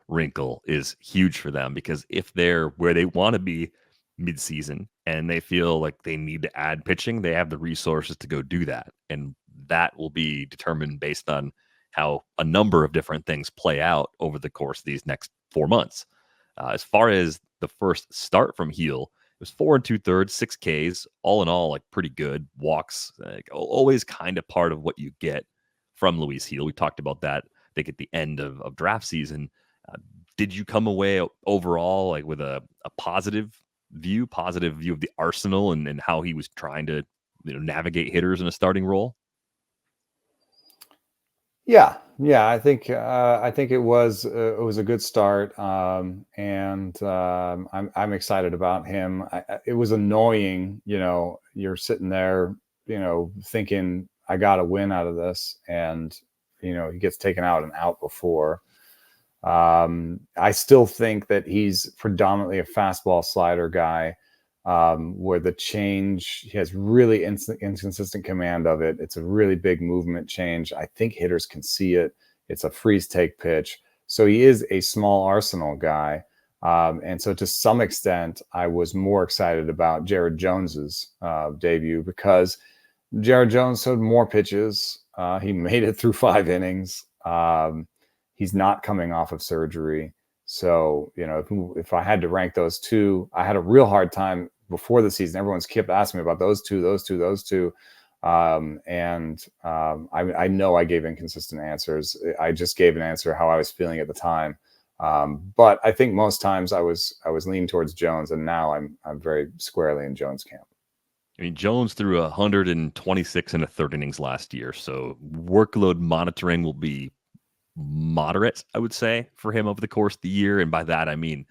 Speaker 1: wrinkle is huge for them, because if they're where they want to be midseason and they feel like they need to add pitching, they have the resources to go do that. And that will be determined based on how a number of different things play out over the course of these next 4 months. As far as the first start from Gil, it was 4 2/3, 6 Ks, all in all, like, pretty good. Walks, like, always kind of part of what you get from Luis Gil. We talked about that, I think, at the end of draft season. Did you come away overall like with a positive view of the arsenal and how he was trying to navigate hitters in a starting role?
Speaker 2: Yeah, I think it was a good start, and I'm excited about him. It was annoying, you're sitting there, thinking I got to win out of this, and he gets taken out and out before. I still think that he's predominantly a fastball slider guy, where the change, he has really inconsistent command of it. It's a really big movement change. I think hitters can see it. It's a freeze take pitch. So he is a small arsenal guy. And so to some extent, I was more excited about Jared Jones's debut, because Jared Jones showed more pitches. He made it through 5 innings. He's not coming off of surgery. So, if I had to rank those two, I had a real hard time before the season. Everyone's kept asking me about those two. I know I gave inconsistent answers. I just gave an answer how I was feeling at the time. But I think most times I was leaning towards Jones, and now I'm very squarely in Jones camp.
Speaker 1: I mean, Jones threw 126 and a third innings last year, so workload monitoring will be moderate, I would say, for him over the course of the year. And by that, I mean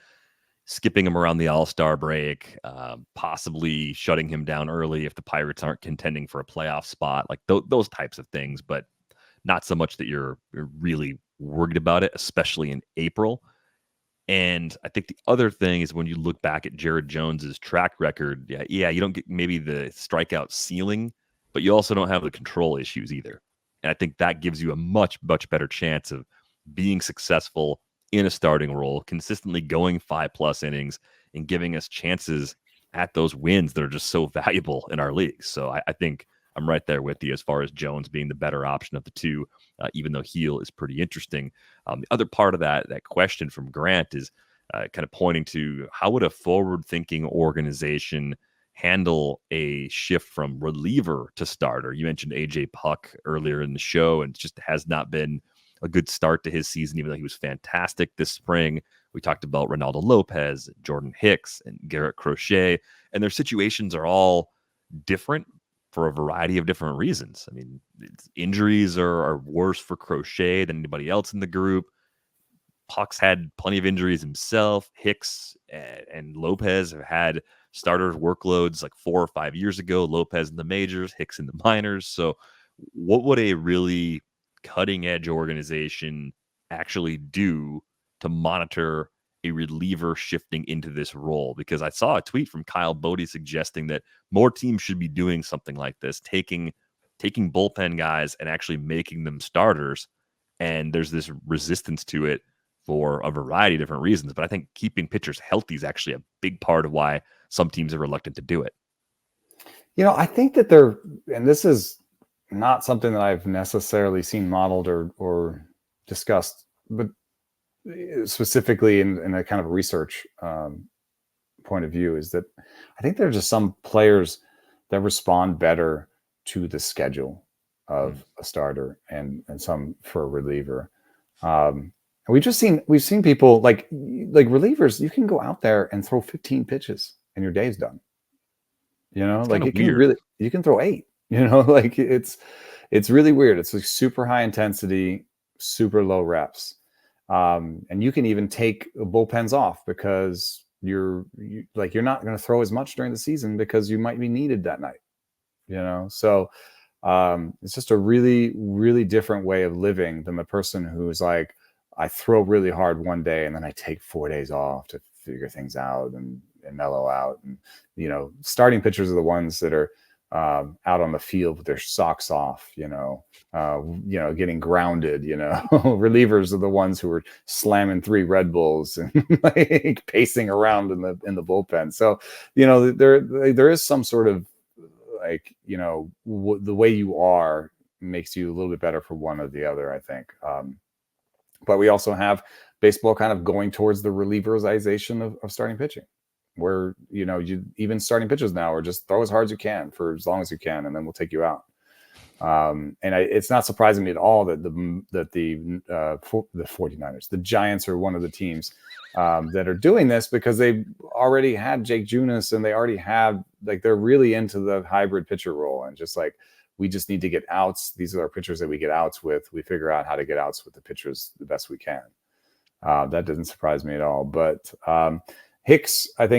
Speaker 1: skipping him around the All-Star break, possibly shutting him down early if the Pirates aren't contending for a playoff spot, like those types of things, but not so much that you're really worried about it, especially in April. And I think the other thing is when you look back at Jared Jones's track record, yeah, you don't get maybe the strikeout ceiling, but you also don't have the control issues either. And I think that gives you a much, much better chance of being successful in a starting role, consistently going 5+ innings and giving us chances at those wins that are just so valuable in our leagues. So I think I'm right there with you as far as Jones being the better option of the two, even though Heel is pretty interesting. The other part of that question from Grant is kind of pointing to how would a forward-thinking organization handle a shift from reliever to starter? You mentioned AJ Puck earlier in the show, and it just has not been a good start to his season, even though he was fantastic this spring. We talked about Ronaldo Lopez, Jordan Hicks, and Garrett Crochet, and their situations are all different for a variety of different reasons. I mean, injuries are worse for Crochet than anybody else in the group. Puck's had plenty of injuries himself. Hicks and Lopez have had starter workloads like 4 or 5 years ago. Lopez in the majors, Hicks in the minors. So what would a really cutting edge organization actually do to monitor a reliever shifting into this role? Because I saw a tweet from Kyle Bodie suggesting that more teams should be doing something like this, taking bullpen guys and actually making them starters. And there's this resistance to it for a variety of different reasons. But I think keeping pitchers healthy is actually a big part of why some teams are reluctant to do it.
Speaker 2: I think that and this is not something that I've necessarily seen modeled or discussed, but specifically in a kind of research point of view, is that I think there are just some players that respond better to the schedule of a starter and some for a reliever. We've seen people like relievers. You can go out there and throw 15 pitches and your day's done. You can throw 8. Like it's really weird. It's like super high intensity, super low reps. And you can even take bullpens off because you're not going to throw as much during the season because you might be needed that night. So it's just a really, really different way of living than the person who's like, I throw really hard one day and then I take 4 days off to figure things out and mellow out. And starting pitchers are the ones that are out on the field with their socks off, getting grounded, relievers are the ones who are slamming 3 Red Bulls and like pacing around in the bullpen. So, there is some sort of like, the way you are makes you a little bit better for one or the other, I think. But we also have baseball kind of going towards the relieverization of starting pitching, where you even starting pitchers now are just throw as hard as you can for as long as you can, and then we'll take you out. It's not surprising me at all that the 49ers, the Giants, are one of the teams that are doing this, because they already had Jake Junis and they already have they're really into the hybrid pitcher role, and just like, we just need to get outs. These are our pitchers that we get outs with. We figure out how to get outs with the pitchers the best we can. That doesn't surprise me at all. But Hicks, kind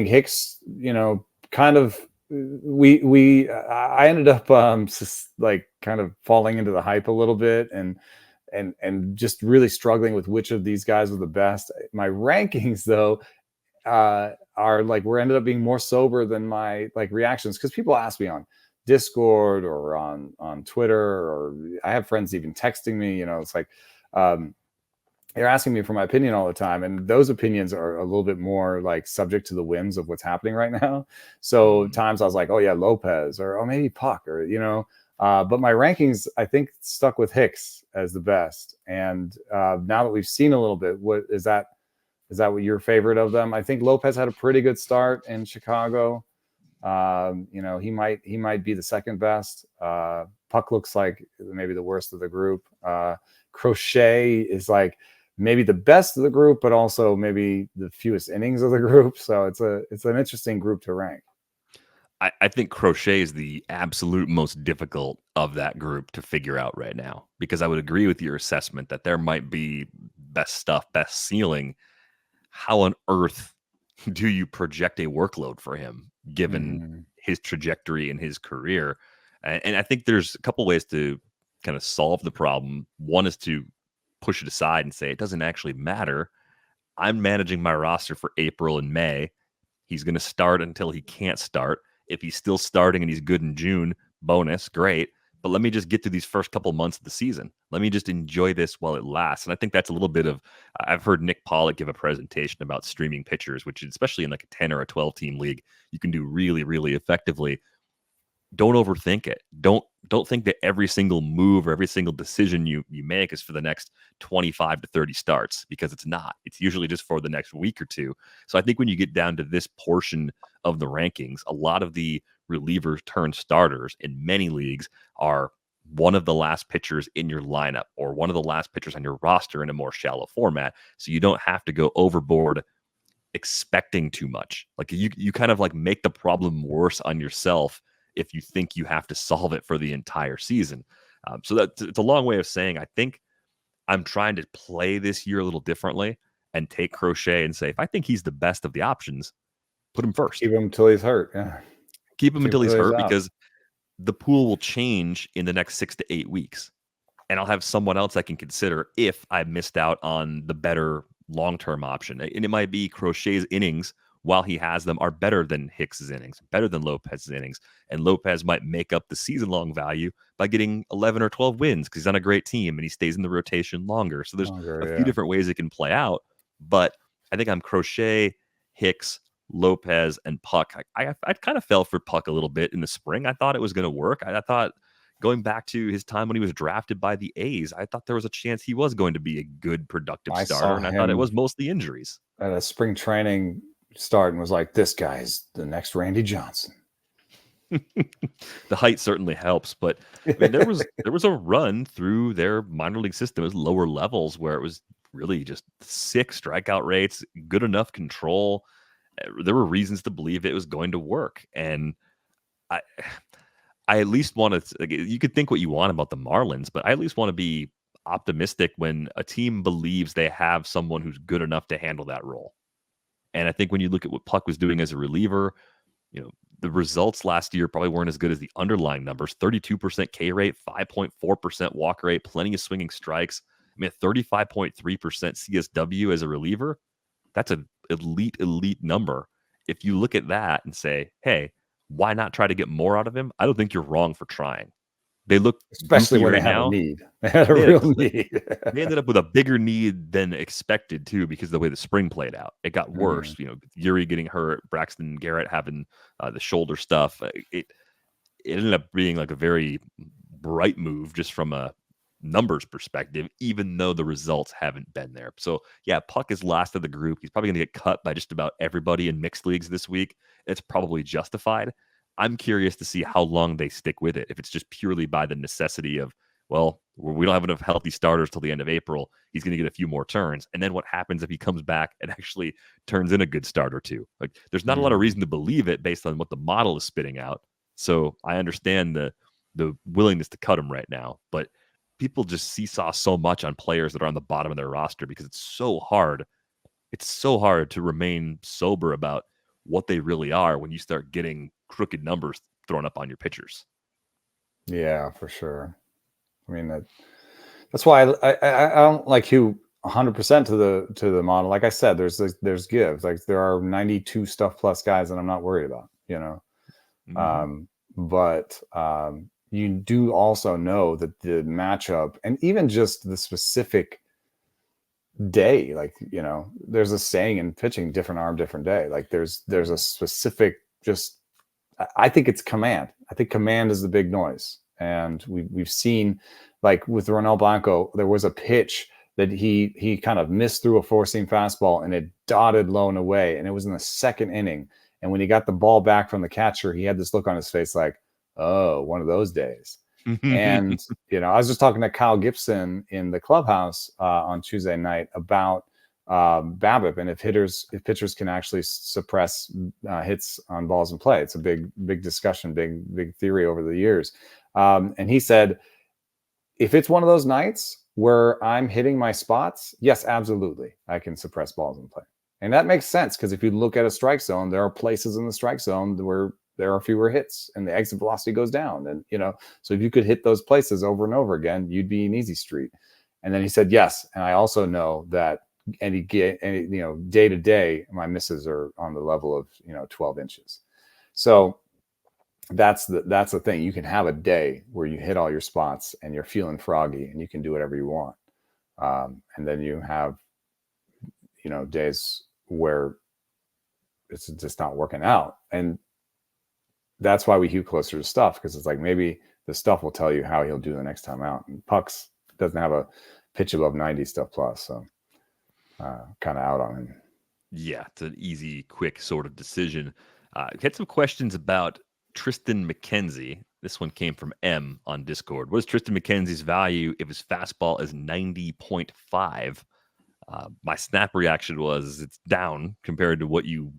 Speaker 2: of, I ended up kind of falling into the hype a little bit and just really struggling with which of these guys were the best. My rankings, though, are like, we ended up being more sober than my reactions, because people ask me on Discord or on Twitter, or I have friends even texting me. It's like they're asking me for my opinion all the time, and those opinions are a little bit more like subject to the whims of what's happening right now. So times I was like, oh yeah, Lopez, or maybe Puck, or but my rankings, I think, stuck with Hicks as the best. And now that we've seen a little bit, what is that what your favorite of them? I think Lopez had a pretty good start in Chicago. He might be the second best. Puck looks like maybe the worst of the group. Crochet is like maybe the best of the group, but also maybe the fewest innings of the group. So it's an interesting group to rank.
Speaker 1: I think Crochet is the absolute most difficult of that group to figure out right now, because I would agree with your assessment that there might be best stuff, best ceiling. How on earth do you project a workload for him given his trajectory in his career? And I think there's a couple ways to kind of solve the problem. One is to push it aside and say it doesn't actually matter. I'm managing my roster for April and May. He's going to start until he can't start. If he's still starting and he's good in June, bonus, great. But let me just get through these first couple months of the season. Let me just enjoy this while it lasts. And I think that's a little bit of, I've heard Nick Pollock give a presentation about streaming pitchers, which is, especially in like a 10 or a 12 team league, you can do really, really effectively. Don't overthink it. Don't think that every single move or every single decision you make is for the next 25 to 30 starts, because it's not. It's usually just for the next week or two. So I think when you get down to this portion of the rankings, a lot of the relievers turned starters in many leagues are one of the last pitchers in your lineup or one of the last pitchers on your roster in a more shallow format. So you don't have to go overboard expecting too much. Like you kind of like make the problem worse on yourself if you think you have to solve it for the entire season. So it's a long way of saying I think I'm trying to play this year a little differently and take Crochet and say, if I think he's the best of the options, put him first.
Speaker 2: Keep him until he's hurt. Yeah.
Speaker 1: Keep him until he's hurt, because the pool will change in the next 6 to 8 weeks. And I'll have someone else I can consider if I missed out on the better long-term option. And it might be Crochet's innings while he has them are better than Hicks's innings, better than Lopez's innings. And Lopez might make up the season-long value by getting 11 or 12 wins because he's on a great team and he stays in the rotation longer. So there's a few different ways it can play out. But I think I'm Crochet, Hicks, Lopez, and Puck. I kind of fell for Puck a little bit in the spring. I thought it was going to work. I thought going back to his time when he was drafted by the A's, I thought there was a chance he was going to be a good, productive starter. And I thought it was mostly injuries.
Speaker 2: At a spring training start and was like, this guy's the next Randy Johnson.
Speaker 1: The height certainly helps, but I mean, there was a run through their minor league system at lower levels where it was really just sick strikeout rates, good enough control. There were reasons to believe it was going to work. And I at least want to, like, you could think what you want about the Marlins, but I at least want to be optimistic when a team believes they have someone who's good enough to handle that role. And I think when you look at what Puck was doing as a reliever, the results last year probably weren't as good as the underlying numbers. 32% K rate, 5.4% walk rate, plenty of swinging strikes. I mean, 35.3% CSW as a reliever, that's an elite number. If you look at that and say, hey, why not try to get more out of him? I don't think you're wrong for trying. They look,
Speaker 2: especially when they have a need. They had a real need.
Speaker 1: They ended up with a bbigger need than expected too, because of the way the spring played out. It got worse. Yuri getting hurt, Braxton Garrett having the shoulder stuff. It ended up being like a very bright move just from a numbers perspective, even though the results haven't been there. So yeah, Puck is last of the group. He's probably going to get cut by just about everybody in mixed leagues this week. It's probably justified. I'm curious to see how long they stick with it. If it's just purely by the necessity of, well, we don't have enough healthy starters till the end of April, he's going to get a few more turns. And then what happens if he comes back and actually turns in a good start or two? Like, there's not a lot of reason to believe it based on what the model is spitting out. So I understand the willingness to cut him right now, but people just seesaw so much on players that are on the bottom of their roster because it's so hard. It's so hard to remain sober about what they really are when you start getting crooked numbers thrown up on your pitchers.
Speaker 2: Yeah, for sure. I mean, that's why I don't like Hugh 100% to the model. Like I said, there's gives. Like there are 92 stuff plus guys that I'm not worried about, but you do also know that the matchup and even just the specific day, like, there's a saying in pitching, different arm, different day. Like there's a specific, just, I think it's command. I think command is the big noise. And we've seen, like with Ronel Blanco, there was a pitch that he kind of missed through a four-seam fastball and it dotted low and away. And it was in the second inning. And when he got the ball back from the catcher, he had this look on his face like, oh, one of those days. And, I was just talking to Kyle Gibson in the clubhouse on Tuesday night about BABIP, and if pitchers can actually suppress hits on balls in play. It's a big discussion, big theory over the years. And he said, if it's one of those nights where I'm hitting my spots, yes, absolutely, I can suppress balls in play. And that makes sense, because if you look at a strike zone, there are places in the strike zone where there are fewer hits and the exit velocity goes down. And, so if you could hit those places over and over again, you'd be an easy street. And then he said, yes. And I also know that any day to day, my misses are on the level of, 12 inches. So that's the thing. You can have a day where you hit all your spots and you're feeling froggy and you can do whatever you want. And then you have, days where it's just not working out. And that's why we hew closer to stuff, because it's like maybe the stuff will tell you how he'll do the next time out. And Pucks doesn't have a pitch above 90 stuff plus. So kind of out on him.
Speaker 1: Yeah, it's an easy, quick sort of decision. Had some questions about Triston McKenzie. This one came from M on Discord. What is Triston McKenzie's value if his fastball is 90.5? My snap reaction was it's down compared to what you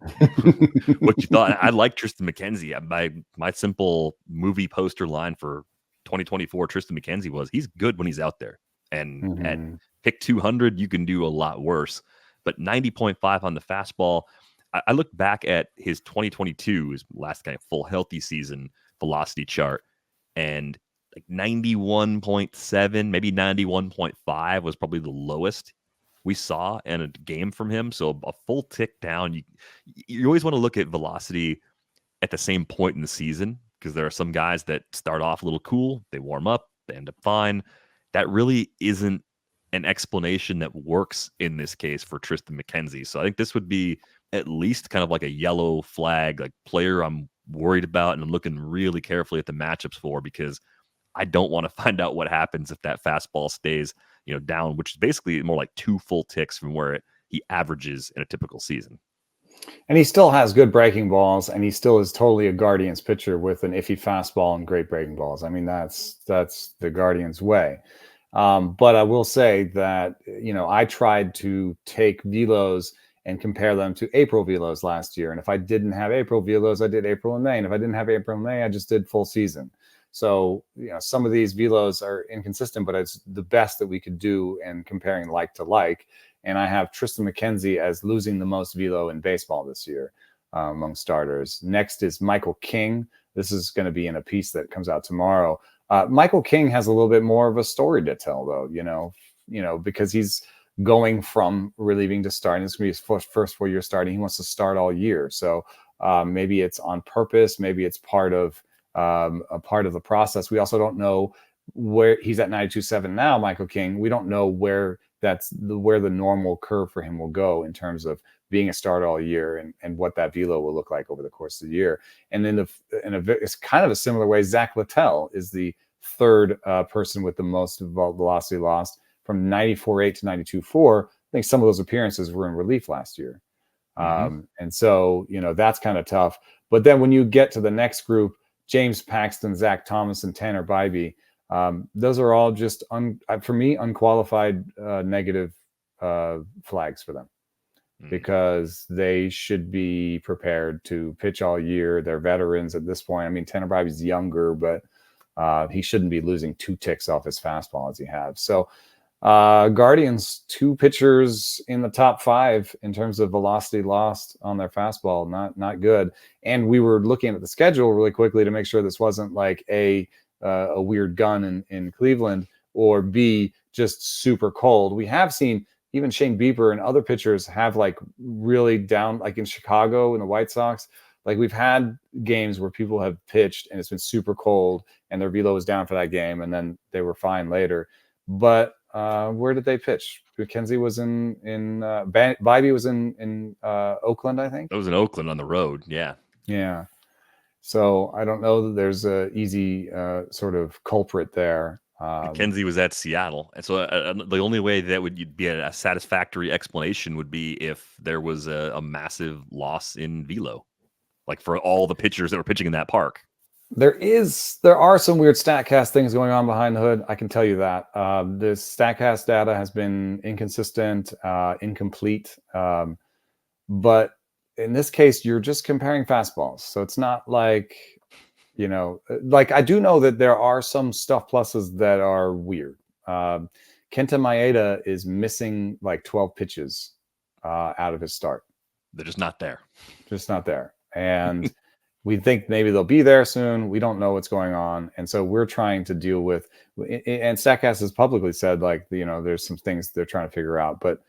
Speaker 1: thought. I like Triston McKenzie. My simple movie poster line for 2024 Triston McKenzie was he's good when he's out there. And at pick 200, you can do a lot worse. But 90.5 on the fastball. I looked back at his 2022, his last kind of full healthy season velocity chart, and like 91.7, maybe 91.5 was probably the lowest we saw in a game from him. So a full tick down. You always want to look at velocity at the same point in the season, because there are some guys that start off a little cool, they warm up, they end up fine. That really isn't an explanation that works in this case for Triston McKenzie. So I think this would be at least kind of like a yellow flag, like player I'm worried about and I'm looking really carefully at the matchups for, because I don't want to find out what happens if that fastball stays, down, which is basically more like 2 full ticks from where he averages in a typical season.
Speaker 2: And he still has good breaking balls, and he still is totally a Guardians pitcher with an iffy fastball and great breaking balls. I mean, that's the Guardians way. But I will say that, I tried to take velos and compare them to April velos last year. And if I didn't have April velos, I did April and May. And if I didn't have April and May, I just did full season. So, some of these velos are inconsistent, but it's the best that we could do in comparing like to like. And I have Triston McKenzie as losing the most velo in baseball this year among starters. Next is Michael King. This is going to be in a piece that comes out tomorrow. Michael King has a little bit more of a story to tell, though, because he's going from relieving to starting. It's going to be his first full year starting. He wants to start all year. So maybe it's on purpose. Maybe it's part of a part of the process. We also don't know where he's at 92.7 now, Michael King. We don't know where the normal curve for him will go in terms of being a starter all year and what that velo will look like over the course of the year. And then it's kind of a similar way, Zach Littell is the third person with the most velocity lost from 94.8 to 92.4. I think some of those appearances were in relief last year. And so, that's kind of tough. But then when you get to the next group, James Paxton, Zach Thomas, and Tanner Bybee, those are all just, for me, unqualified negative flags for them, because they should be prepared to pitch all year. They're veterans at this point. I mean, Tanner Bybee's younger, but he shouldn't be losing 2 ticks off his fastball as he has. So Guardians, 2 pitchers in the top 5 in terms of velocity lost on their fastball. Not good. And we were looking at the schedule really quickly to make sure this wasn't like a weird gun in Cleveland, or B, just super cold. We have seen even Shane Bieber and other pitchers have like really down, like in Chicago and the White Sox. Like we've had games where people have pitched and it's been super cold and their velo was down for that game and then they were fine later. But where did they pitch? McKenzie was in Bybee was in Oakland, I think.
Speaker 1: It was in Oakland on the road. Yeah.
Speaker 2: Yeah. So I don't know that there's a easy sort of culprit there.
Speaker 1: McKenzie was at Seattle. And so the only way that would be a satisfactory explanation would be if there was a massive loss in velo. like for all the pitchers that were pitching in that park.
Speaker 2: There are some weird StatCast things going on behind the hood. I can tell you that. The StatCast data has been inconsistent, incomplete. But in this case, you're just comparing fastballs. So it's not like, like I do know that there are some stuff pluses that are weird. Kenta Maeda is missing like 12 pitches out of his start.
Speaker 1: They're just not there.
Speaker 2: Just not there. And we think maybe they'll be there soon. We don't know what's going on. And so we're trying to deal with, and StatCast has publicly said, like, there's some things they're trying to figure out. But,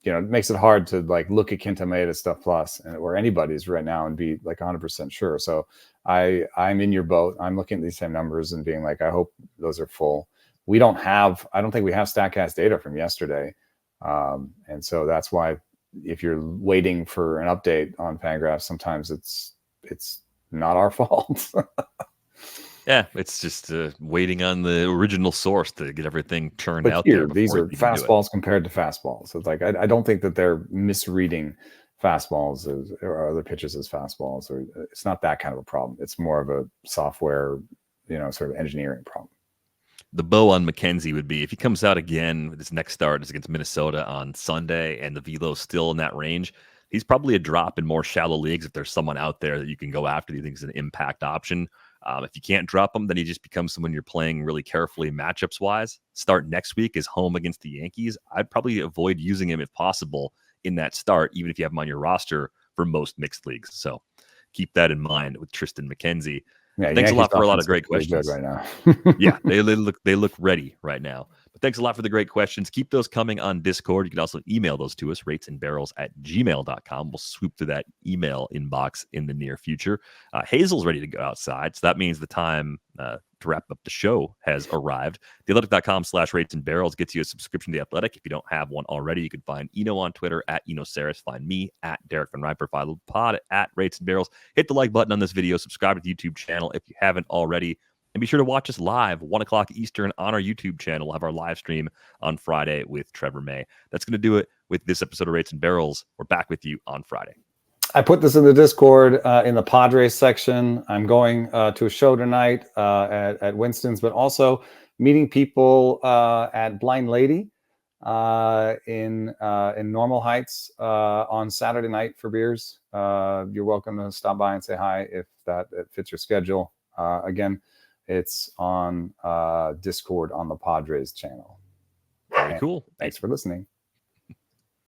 Speaker 2: it makes it hard to like look at Kenta Maeda stuff plus or anybody's right now and be like 100% sure. So I'm in your boat. I'm looking at these same numbers and being like, I hope those are full. I don't think we have StatCast data from yesterday. And so that's why if you're waiting for an update on Fangraphs, sometimes it's not our fault.
Speaker 1: Yeah, it's just waiting on the original source to get everything turned out there.
Speaker 2: These are fastballs compared to fastballs. So it's like I don't think that they're misreading fastballs or other pitches as fastballs, or it's not that kind of a problem. It's more of a software, sort of engineering problem.
Speaker 1: The bow on McKenzie would be if he comes out again with his next start is against Minnesota on Sunday and the velo's still in that range. He's probably a drop in more shallow leagues if there's someone out there that you can go after that you think is an impact option. If you can't drop him, then he just becomes someone you're playing really carefully matchups wise. Start next week is home against the Yankees. I'd probably avoid using him if possible in that start, even if you have him on your roster for most mixed leagues. So keep that in mind with Triston McKenzie.
Speaker 2: Yeah,
Speaker 1: thanks a lot for a lot of great questions.
Speaker 2: Right now.
Speaker 1: Yeah, they look ready right now. But thanks a lot for the great questions. Keep those coming on Discord. You can also email those to us, ratesandbarrels@gmail.com. We'll swoop through that email inbox in the near future. Hazel's ready to go outside, so that means the time to wrap up the show has arrived. TheAthletic.com/ratesandbarrels gets you a subscription to The Athletic. If you don't have one already, you can find Eno on Twitter @EnoSaris. Find me @Derek Van Riper. Follow the pod @ratesandbarrels. Hit the like button on this video. Subscribe to the YouTube channel if you haven't already. And be sure to watch us live, 1 o'clock Eastern on our YouTube channel. We'll have our live stream on Friday with Trevor May. That's going to do it with this episode of Rates and Barrels. We're back with you on Friday.
Speaker 2: I put this in the Discord in the Padres section. I'm going to a show tonight at Winston's, but also meeting people at Blind Lady in Normal Heights on Saturday night for beers. You're welcome to stop by and say hi if that fits your schedule. Again, it's on Discord on the Padres channel.
Speaker 1: Very cool.
Speaker 2: Thanks for listening.